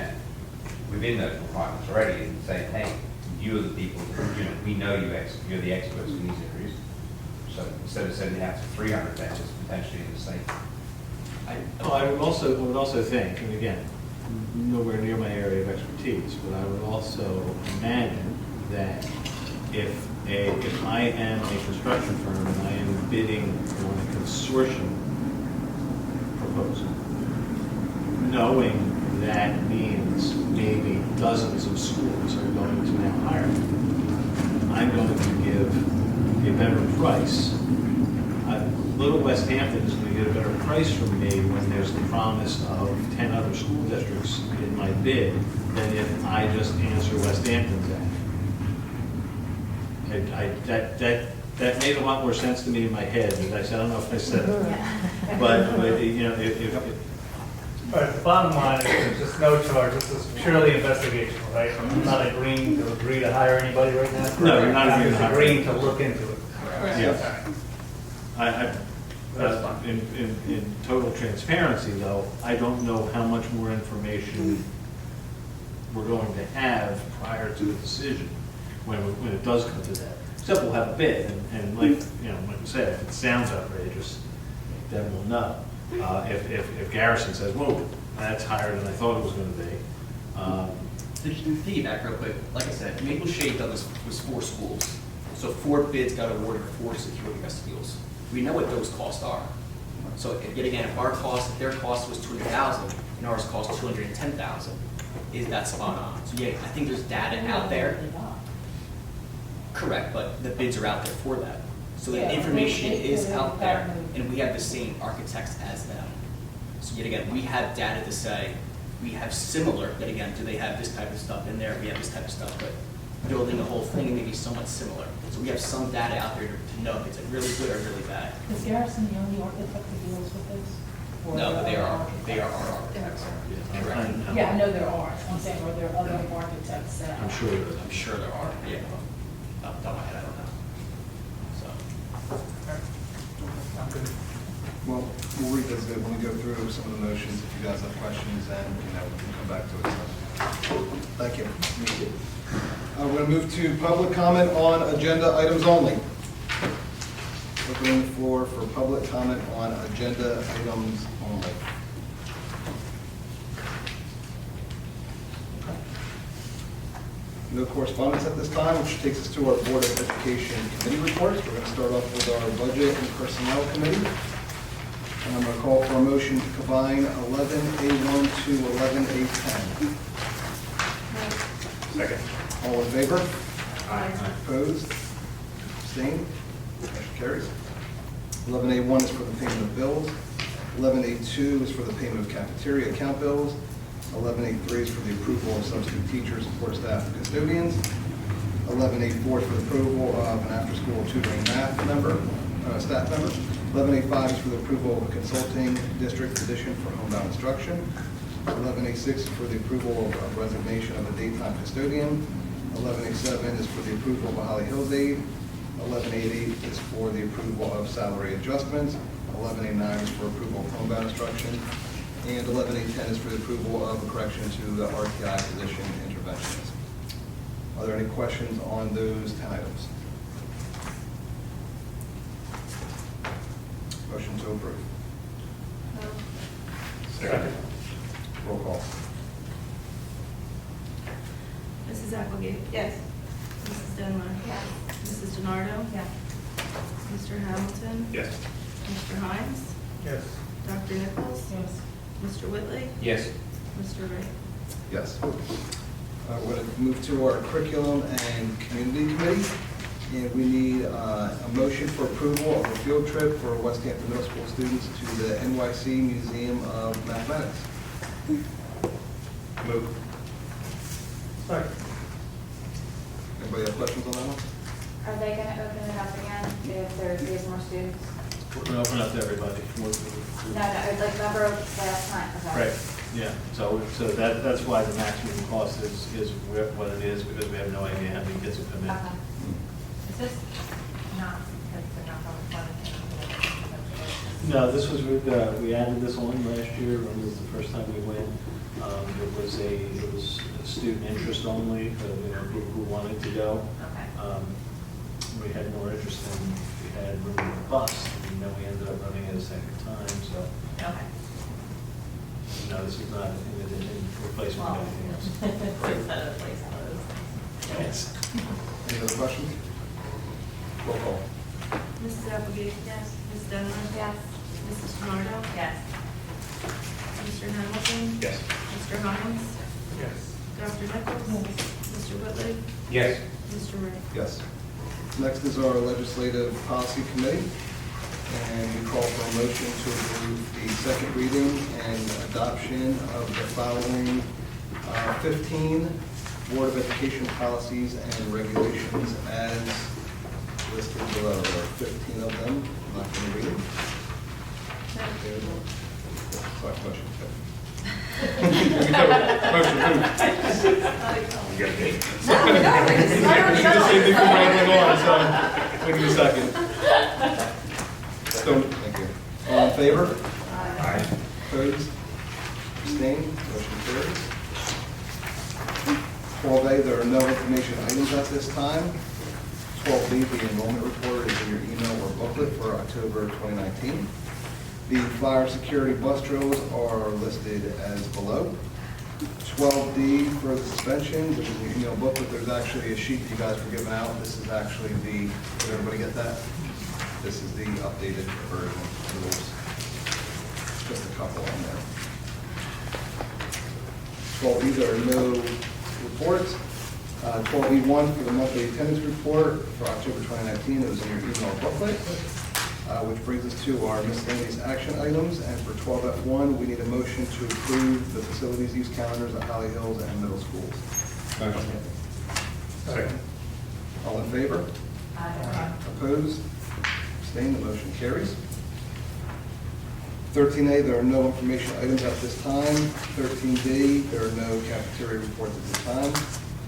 those requirements already and saying, hey, you're the people, we know you're the experts in these areas. So instead of sending out to 300 vendors potentially in the state. I would also think, and again, nowhere near my area of expertise, but I would also imagine that if I am a construction firm and I am bidding on a consortium proposal, knowing that means maybe dozens of schools are going to now hire me, I'm going to give a better price. Little Westampton is going to get a better price from me when there's the promise of 10 other school districts in my bid than if I just answer Westampton's ad. That made a lot more sense to me in my head, but I don't know if I said it. But you know, if All right, the bottom line is there's just no charge. This is purely investigational, right? I'm not agreeing to agree to hire anybody right now. No, you're not I'm agreeing to just hire. agreeing to look into it. Yes. That's fine. In total transparency, though, I don't know how much more information we're going to have prior to a decision when it does come to that. Except we'll have a bid, and like I said, if it sounds outrageous, then we'll know. If Garrison says, whoa, that's higher than I thought it was going to be. To piggyback real quick, like I said, Maple Shade was 4 schools. So 4 bids got awarded for 4 security vestibules. We know what those costs are. So yet again, if their cost was $200,000 and ours cost $210,000, is that spot on? So yeah, I think there's data out there. Correct, but the bids are out there for that. So the information is out there, and we have the same architects as them. So yet again, we have data to say, we have similar, yet again, do they have this type of stuff in there? We have this type of stuff, but building the whole thing may be somewhat similar. So we have some data out there to know if it's really good or really bad. Is Garrison the only architect that deals with this? Or No, but are they there are other our architects. Correct. Yeah, I know there are. I'm saying, are there other architects that I'm sure there is. I'm sure there are, yeah. Off the top of my head, I don't know. So. I'm good. Well, we'll revisit it when we go through some of the motions, if you guys have questions, and, we can come back to it. So, thank you. We're going to move to public comment on agenda items only. Opening the floor for public comment on agenda items only. No correspondence at this time, which takes us to our Board of Education committee reports. We're going to start off with our Budget and Personnel Committee. And I'm going to call for a motion to combine 11A1 to 11A10. Second. All in favor? Aye. Opposed? Abstained? Motion carries. 11A1 is for the payment of bills. 11A2 is for the payment of cafeteria account bills. 11A3 is for the approval of substitute teachers, support staff, and custodians. 11A4 is for the approval of an after-school tutoring staff member. 11A5 is for the approval of a consulting district position for homebound instruction. 11A6 is for the approval of resignation of a daytime custodian. 11A7 is for the approval of a Holly Hills aide. 11A8 is for the approval of salary adjustments. 11A9 is for approval of homebound instruction. And 11.810 is for the approval of a correction to the RTI position interventionist. Are there any questions on those 10 items? Motion to approve. Second. Roll call. Mrs. Applegate? Yes. Mrs. Denler? Yes. Mrs. DeNardo? Yes. Mr. Hamilton? Yes. Mr. Hines? Yes. Dr. Nichols? Yes. Mr. Whitley? Yes. Mr. Wright? Yes. We're going to move to our curriculum and community committee. And we need a motion for approval of a field trip for Westampton Middle School students to the NYC Museum of Mathematics. Move. Second. Anybody have questions on that one? Are they going to open it up again if there is more students? We're going to open up to everybody. No, like number last time. Okay. Right, yeah, so that's why the maximum cost is what it is, because we have no idea how many kids will come in. Okay. Is this not, because they're not going to No, this was, we added this on last year, when it was the first time we went. It was a student interest only, people who wanted to go. Okay. We had more interest than we had room on the bus, and then we ended up running it a second time, so, Okay. no, this is not in replacement of anything else. Better place on those. Yes. Any other questions? Roll call. Mrs. Applegate? Yes. Mrs. Denler? Yes. Mrs. DeNardo? Yes. Mr. Hamilton? Yes. Mr. Hines? Yes. Dr. Nichols? Mr. Whitley? Yes. Mr. Wright? Yes. Next is our legislative policy committee. And we call for a motion to approve the second reading and adoption of the following 15 Board of Education policies and regulations as listed below. There are 15 of them. I'm not going to read them. Sorry, motion. Motion approved. You got a date? You did the same thing for Michael Moore, so wait a second. Thank you. All in favor? Aye. Opposed? Abstained? Motion carries. 12A, there are no information items at this time. 12B, the enrollment report is in your email or booklet for October 2019. The flyer security bus drills are listed as below. 12D for the suspension, which is in your email booklet, there's actually a sheet you guys were given out. This is actually did everybody get that? This is the updated version. So there's just a couple on there. 12B, there are no reports. 12B1 for the monthly attendance report for October 2019, it was in your email booklet. Which brings us to our miscellaneous action items. And for 12F1, we need a motion to approve the facilities use calendars at Holly Hills and middle schools. Motion. Second. All in favor? Aye. Opposed? Abstained? The motion carries. 13A, there are no information items at this time. 13B, there are no cafeteria reports at this time.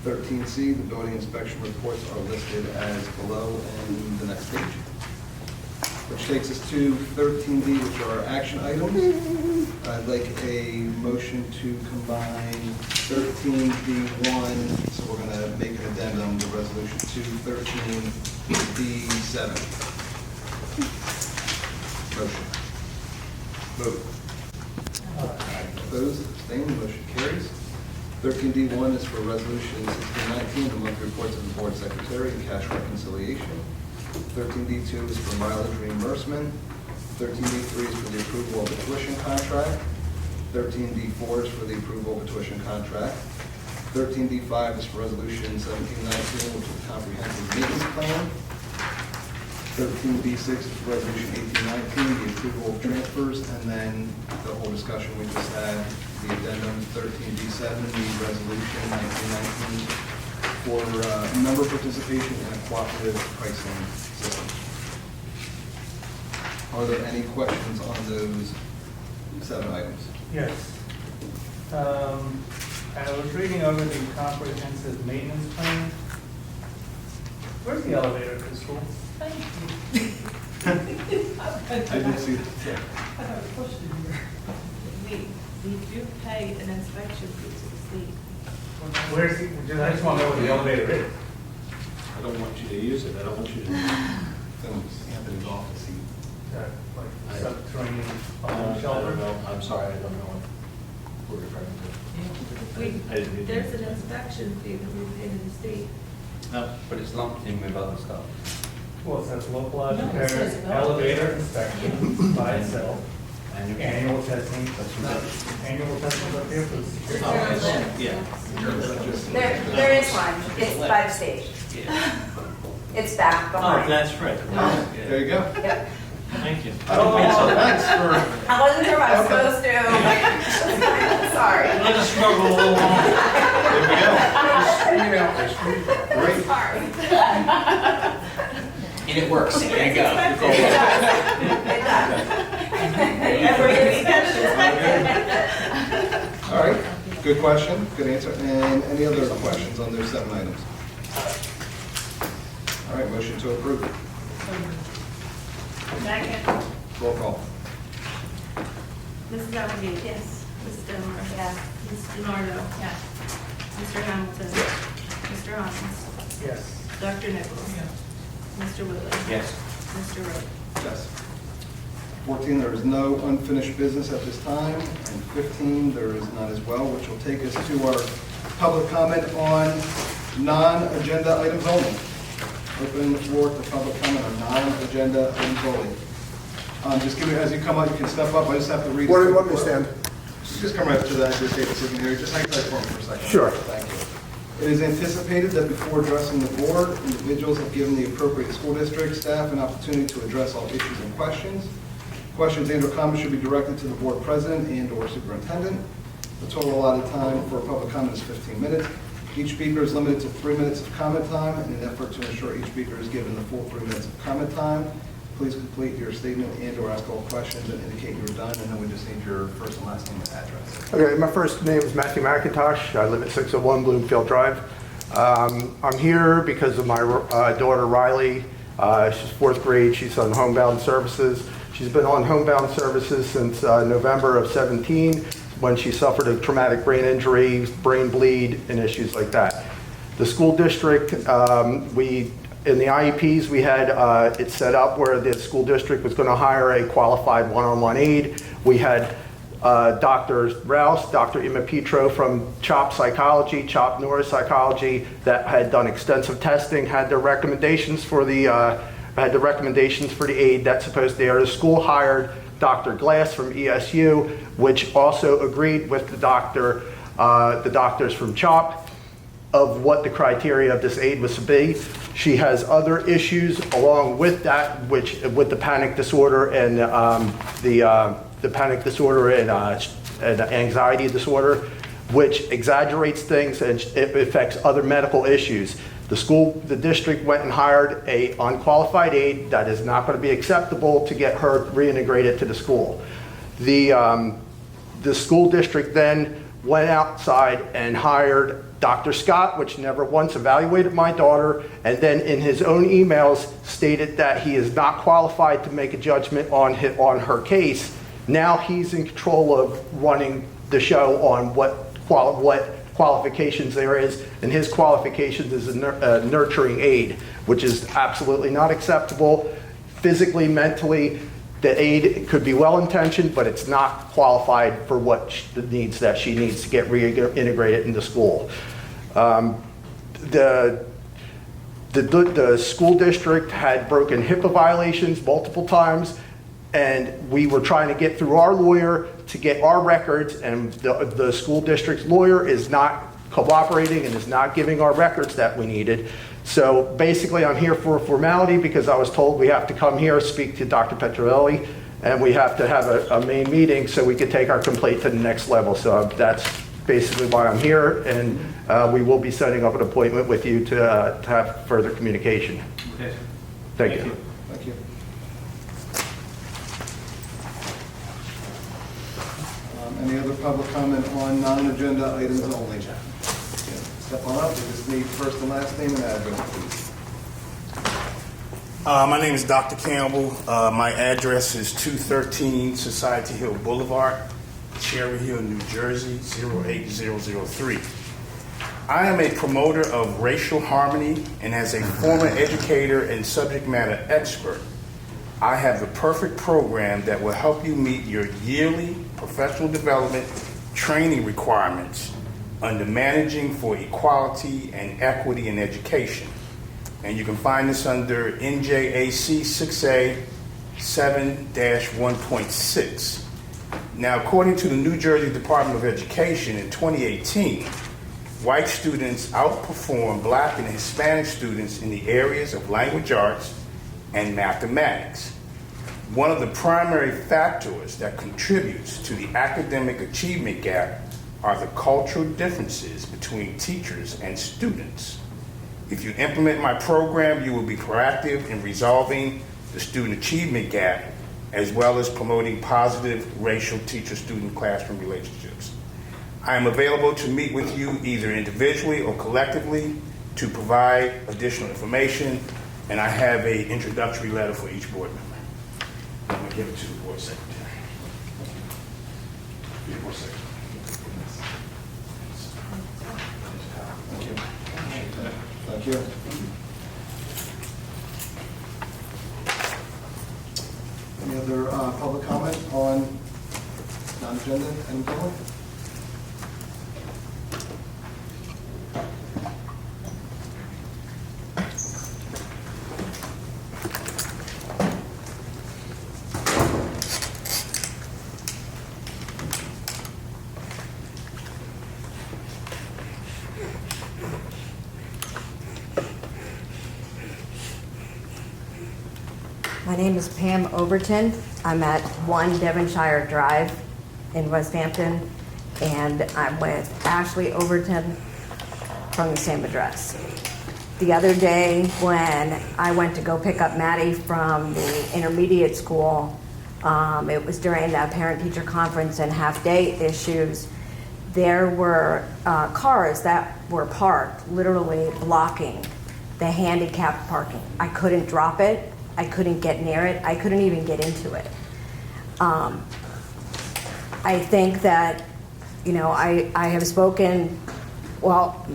13C, the building inspection reports are listed as below in the next page. Which takes us to 13D, which are our action items. I'd like a motion to combine 13D1, so we're going to make an addendum to resolution to 13D7. Motion. Vote. Opposed, abstained, motion carries. 13D1 is for resolution 1619, the monthly reports of the board secretary and cash reconciliation. 13D2 is for mileage reimbursement. 13D3 is for the approval of the tuition contract. 13D4 is for the approval of a tuition contract. 13D5 is for resolution 1719, which is a comprehensive maintenance plan. 13D6 is for resolution 1819, the approval of transfers, and then the whole discussion we just had, the addendum 13D7, the resolution 1919 for member participation in a cooperative pricing system. Are there any questions on those 7 items? Yes. I was reading over the comprehensive maintenance plan. Where's the elevator at the school? Thank you. I didn't see that. I have a question here. pay an inspection fee to the state. Where's the, I just want to know where the elevator is. I don't want you to use it, I don't want you to. Anthony's office. Like subterranean I shelter? don't know, I'm sorry, I don't know what we're referring to. There's an inspection fee that we pay to the state. No, but it's lumped in with other stuff. Well, it says localized No, it repair, says elevator inspection by itself, And annual testing, annual testing up here for the security. There is one, it's by the stage. It's back behind. that's right. There you go. Yep. Thank you. Thanks for. I wasn't sure if I was supposed to. Sorry. Let us struggle a little longer. There we go. Great. Sorry. And it works, there you go. It does. All right, good question, good answer. And any other questions on those 7 items? All right, motion to approve. Second. Roll call. Mrs. Applegate? Yes. Mrs. Delamar? Yes. Mrs. DeNardo? Yes. Mr. Hamilton? Mr. Hines? Yes. Dr. Nichols? Mr. Whittley? Yes. Mr. Rowe? Yes. 14, there is no unfinished business at this time. And 15, there is none as well, which will take us to our public comment on non-agenda items only. Opening the floor to public comment on non-agenda items only. Just give me, as you come up, you can step up. I just have to read. Where do you want me to stand? Just come right up to that, just take a second here. Just hang tight for me for a second. Sure. Thank you. It is anticipated that before addressing the board, individuals have given the appropriate school district staff an opportunity to address all issues and questions. Questions and/or comments should be directed to the board president and/or superintendent. The total allotted time for public comment is 15 minutes. Each speaker is limited to 3 minutes of comment time in an effort to ensure each speaker is given the full 3 minutes of comment time. Please complete your statement and/or ask all questions and indicate you're done, and then we just need your first and last name and address. Okay, my first name is Matthew McIntosh. I live at 601 Bloomfield Drive. I'm here because of my daughter Riley. She's 4th grade. She's on homebound services. She's been on homebound services since November of 17 when she suffered a traumatic brain injury, brain bleed, and issues like that. The school district, in the IEPs, we had it set up where the school district was going to hire a qualified one-on-one aide. We had Dr. Rouse, Dr. Emma Petro from CHOP Psychology, CHOP Neuropsychology, that had done extensive testing, had the recommendations for the aide that's supposed to be there. The school hired Dr. Glass from ESU, which also agreed with the doctors from CHOP of what the criteria of this aide was to be. She has other issues along with that, which with the panic disorder and the panic disorder and anxiety disorder, which exaggerates things and it affects other medical issues. The district went and hired a unqualified aide that is not going to be acceptable to get her reintegrated to the school. The school district then went outside and hired Dr. Scott, which never once evaluated my daughter, and then in his own emails stated that he is not qualified to make a judgment on her case. Now he's in control of running the show on what qualifications there is, and his qualifications is a nurturing aide, which is absolutely not acceptable. Physically, mentally, the aide could be well-intentioned, but it's not qualified for what the needs that she needs to get reintegrated into school. The school district had broken HIPAA violations multiple times, and we were trying to get through our lawyer to get our records, and the school district's lawyer is not cooperating and is not giving our records that we needed. So basically I'm here for a formality because I was told we have to come here, speak to Dr. Petrelli, and we have to have a main meeting so we could take our complaint to the next level. So that's basically why I'm here, and we will be setting up an appointment with you to have further communication. Okay. Thank you. Thank you. Any other public comment on non-agenda items only? Step on up, we just need first and last name and address, please. My name is Dr. Campbell. My address is 213 Society Hill Boulevard, Cherry Hill, New Jersey, 08003. I am a promoter of racial harmony, and as a former educator and subject matter expert, I have the perfect program that will help you meet your yearly professional development training requirements under Managing for Equality and Equity in Education. And you can find this under NJAC 6A 7-1.6. Now, according to the New Jersey Department of Education in 2018, white students outperform Black and Hispanic students in the areas of language arts and mathematics. One of the primary factors that contributes to the academic achievement gap are the cultural differences between teachers and students. If you implement my program, you will be proactive in resolving the student achievement gap, as well as promoting positive racial teacher-student classroom relationships. I am available to meet with you either individually or collectively to provide additional information, and I have an introductory letter for each board member. I'm going to give it to the board secretary. Be the board secretary. Thank you. Thank you. Any other public comment on non-agenda and public? My name is Pam Overton. I'm at 1 Devonshire Drive in Westampton, and I'm with Ashley Overton from the same address. The other day when I went to go pick up Maddie from the intermediate school, it was during the parent-teacher conference and half-day issues. There were cars that were parked, literally blocking the handicapped parking. I couldn't drop it. I couldn't get near it. I couldn't even get into it. I think that, I have spoken, well,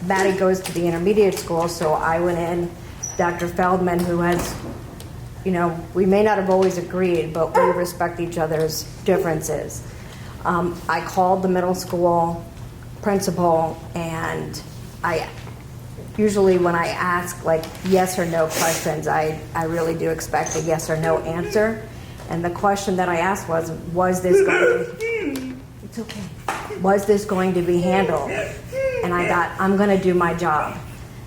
Maddie goes to the intermediate school, so I went in, Dr. Feldman, who has, we may not have always agreed, but we respect each other's differences. I called the middle school principal, and usually when I ask yes or no questions, I really do expect a yes or no answer. And the question that I asked was this going to, it's okay, was this going to be handled? And I thought, I'm going to do my job.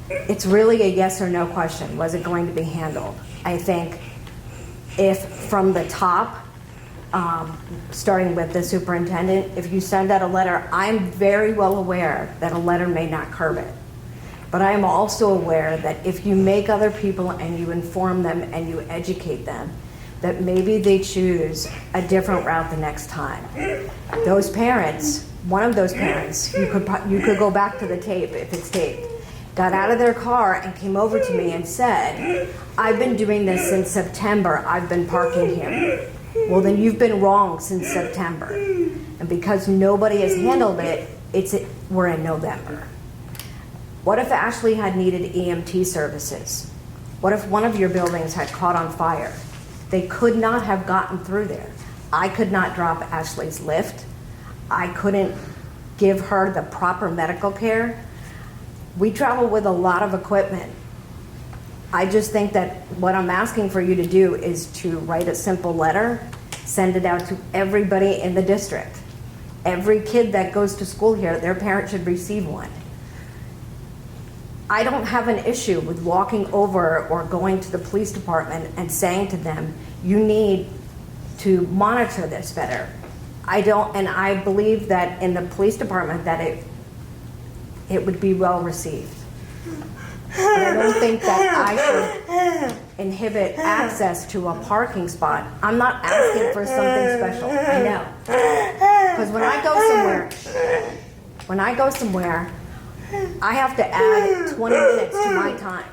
It's really a yes or no question. Was it going to be handled? I think if from the top, starting with the superintendent, if you send out a letter, I'm very well aware that a letter may not curb it. But I am also aware that if you make other people and you inform them and you educate them, that maybe they choose a different route the next time. Those parents, one of those parents, you could go back to the tape if it's taped, got out of their car and came over to me and said, I've been doing this since September, I've been parking here. Well, then you've been wrong since September. And because nobody has handled it, we're in November. What if Ashley had needed EMT services? What if one of your buildings had caught on fire? They could not have gotten through there. I could not drop Ashley's lift. I couldn't give her the proper medical care. We travel with a lot of equipment. I just think that what I'm asking for you to do is to write a simple letter, send it out to everybody in the district. Every kid that goes to school here, their parent should receive one. I don't have an issue with walking over or going to the police department and saying to them, you need to monitor this better. And I believe that in the police department that it would be well received. But I don't think that I should inhibit access to a parking spot. I'm not asking for something special, I know. Because when I go somewhere, I have to add 20 minutes to my time.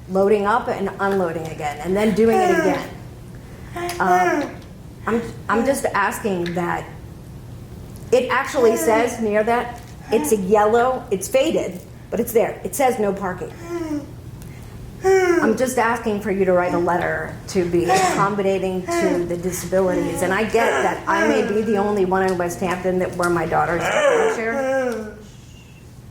Loading up and unloading again, and then doing it again. I'm just asking that, it actually says near that, it's a yellow, it's faded, but it's there. It says no parking. I'm just asking for you to write a letter to be accommodating to the disabilities. And I get that I may be the only one in Westampton that where my daughter's in a wheelchair.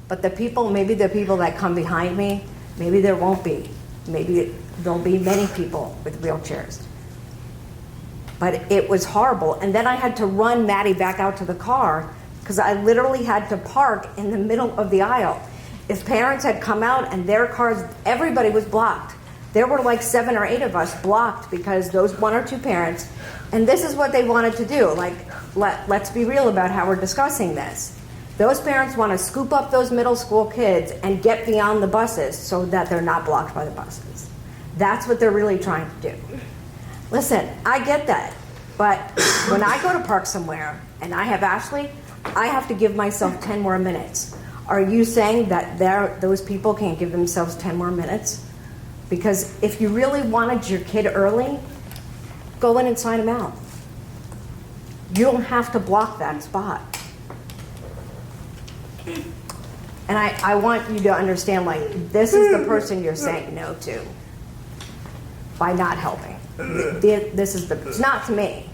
But maybe the people that come behind me, maybe there won't be. Maybe there'll be many people with wheelchairs. But it was horrible. And then I had to run Maddie back out to the car because I literally had to park in the middle of the aisle. If parents had come out and their cars, everybody was blocked. There were like 7 or 8 of us blocked because those 1 or 2 parents, and this is what they wanted to do. Like, let's be real about how we're discussing this. Those parents want to scoop up those middle school kids and get beyond the buses so that they're not blocked by the buses. That's what they're really trying to do. Listen, I get that, but when I go to park somewhere and I have Ashley, I have to give myself 10 more minutes. Are you saying that those people can't give themselves 10 more minutes? Because if you really wanted your kid early, go in and sign them out. You don't have to block that spot. And I want you to understand, like, this is the person you're saying no to by not helping. It's not to me,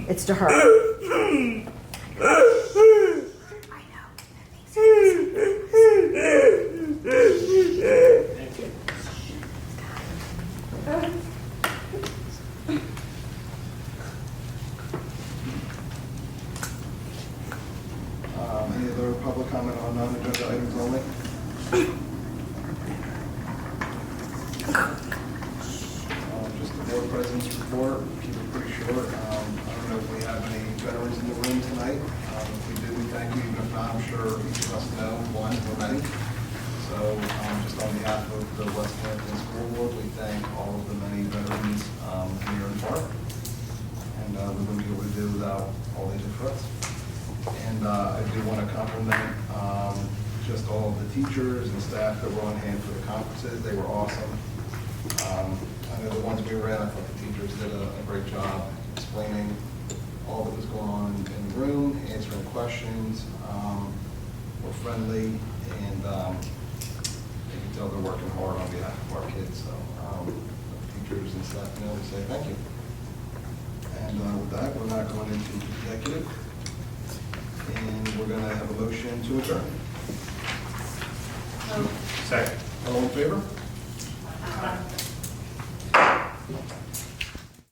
it's to her. I know. Any other public comment on non-agenda items only? Just the board president's report, keep it pretty short. I don't know if we have any veterans in the room tonight. If we do, we thank you. Even if not, I'm sure each of us know one or many. So just on behalf of the Westampton School Board, we thank all of the many veterans near and far. And we wouldn't be able to do without all they did for us. And I do want to compliment just all of the teachers and staff that were on hand for the conferences. They were awesome. I know the ones we were at, I thought the teachers did a great job explaining all that was going on in the room, answering questions, were friendly, and you can tell they're working hard on behalf of our kids. So teachers and staff, we say thank you. And with that, we're not going into executive. And we're going to have a motion to adjourn. Second. All in favor?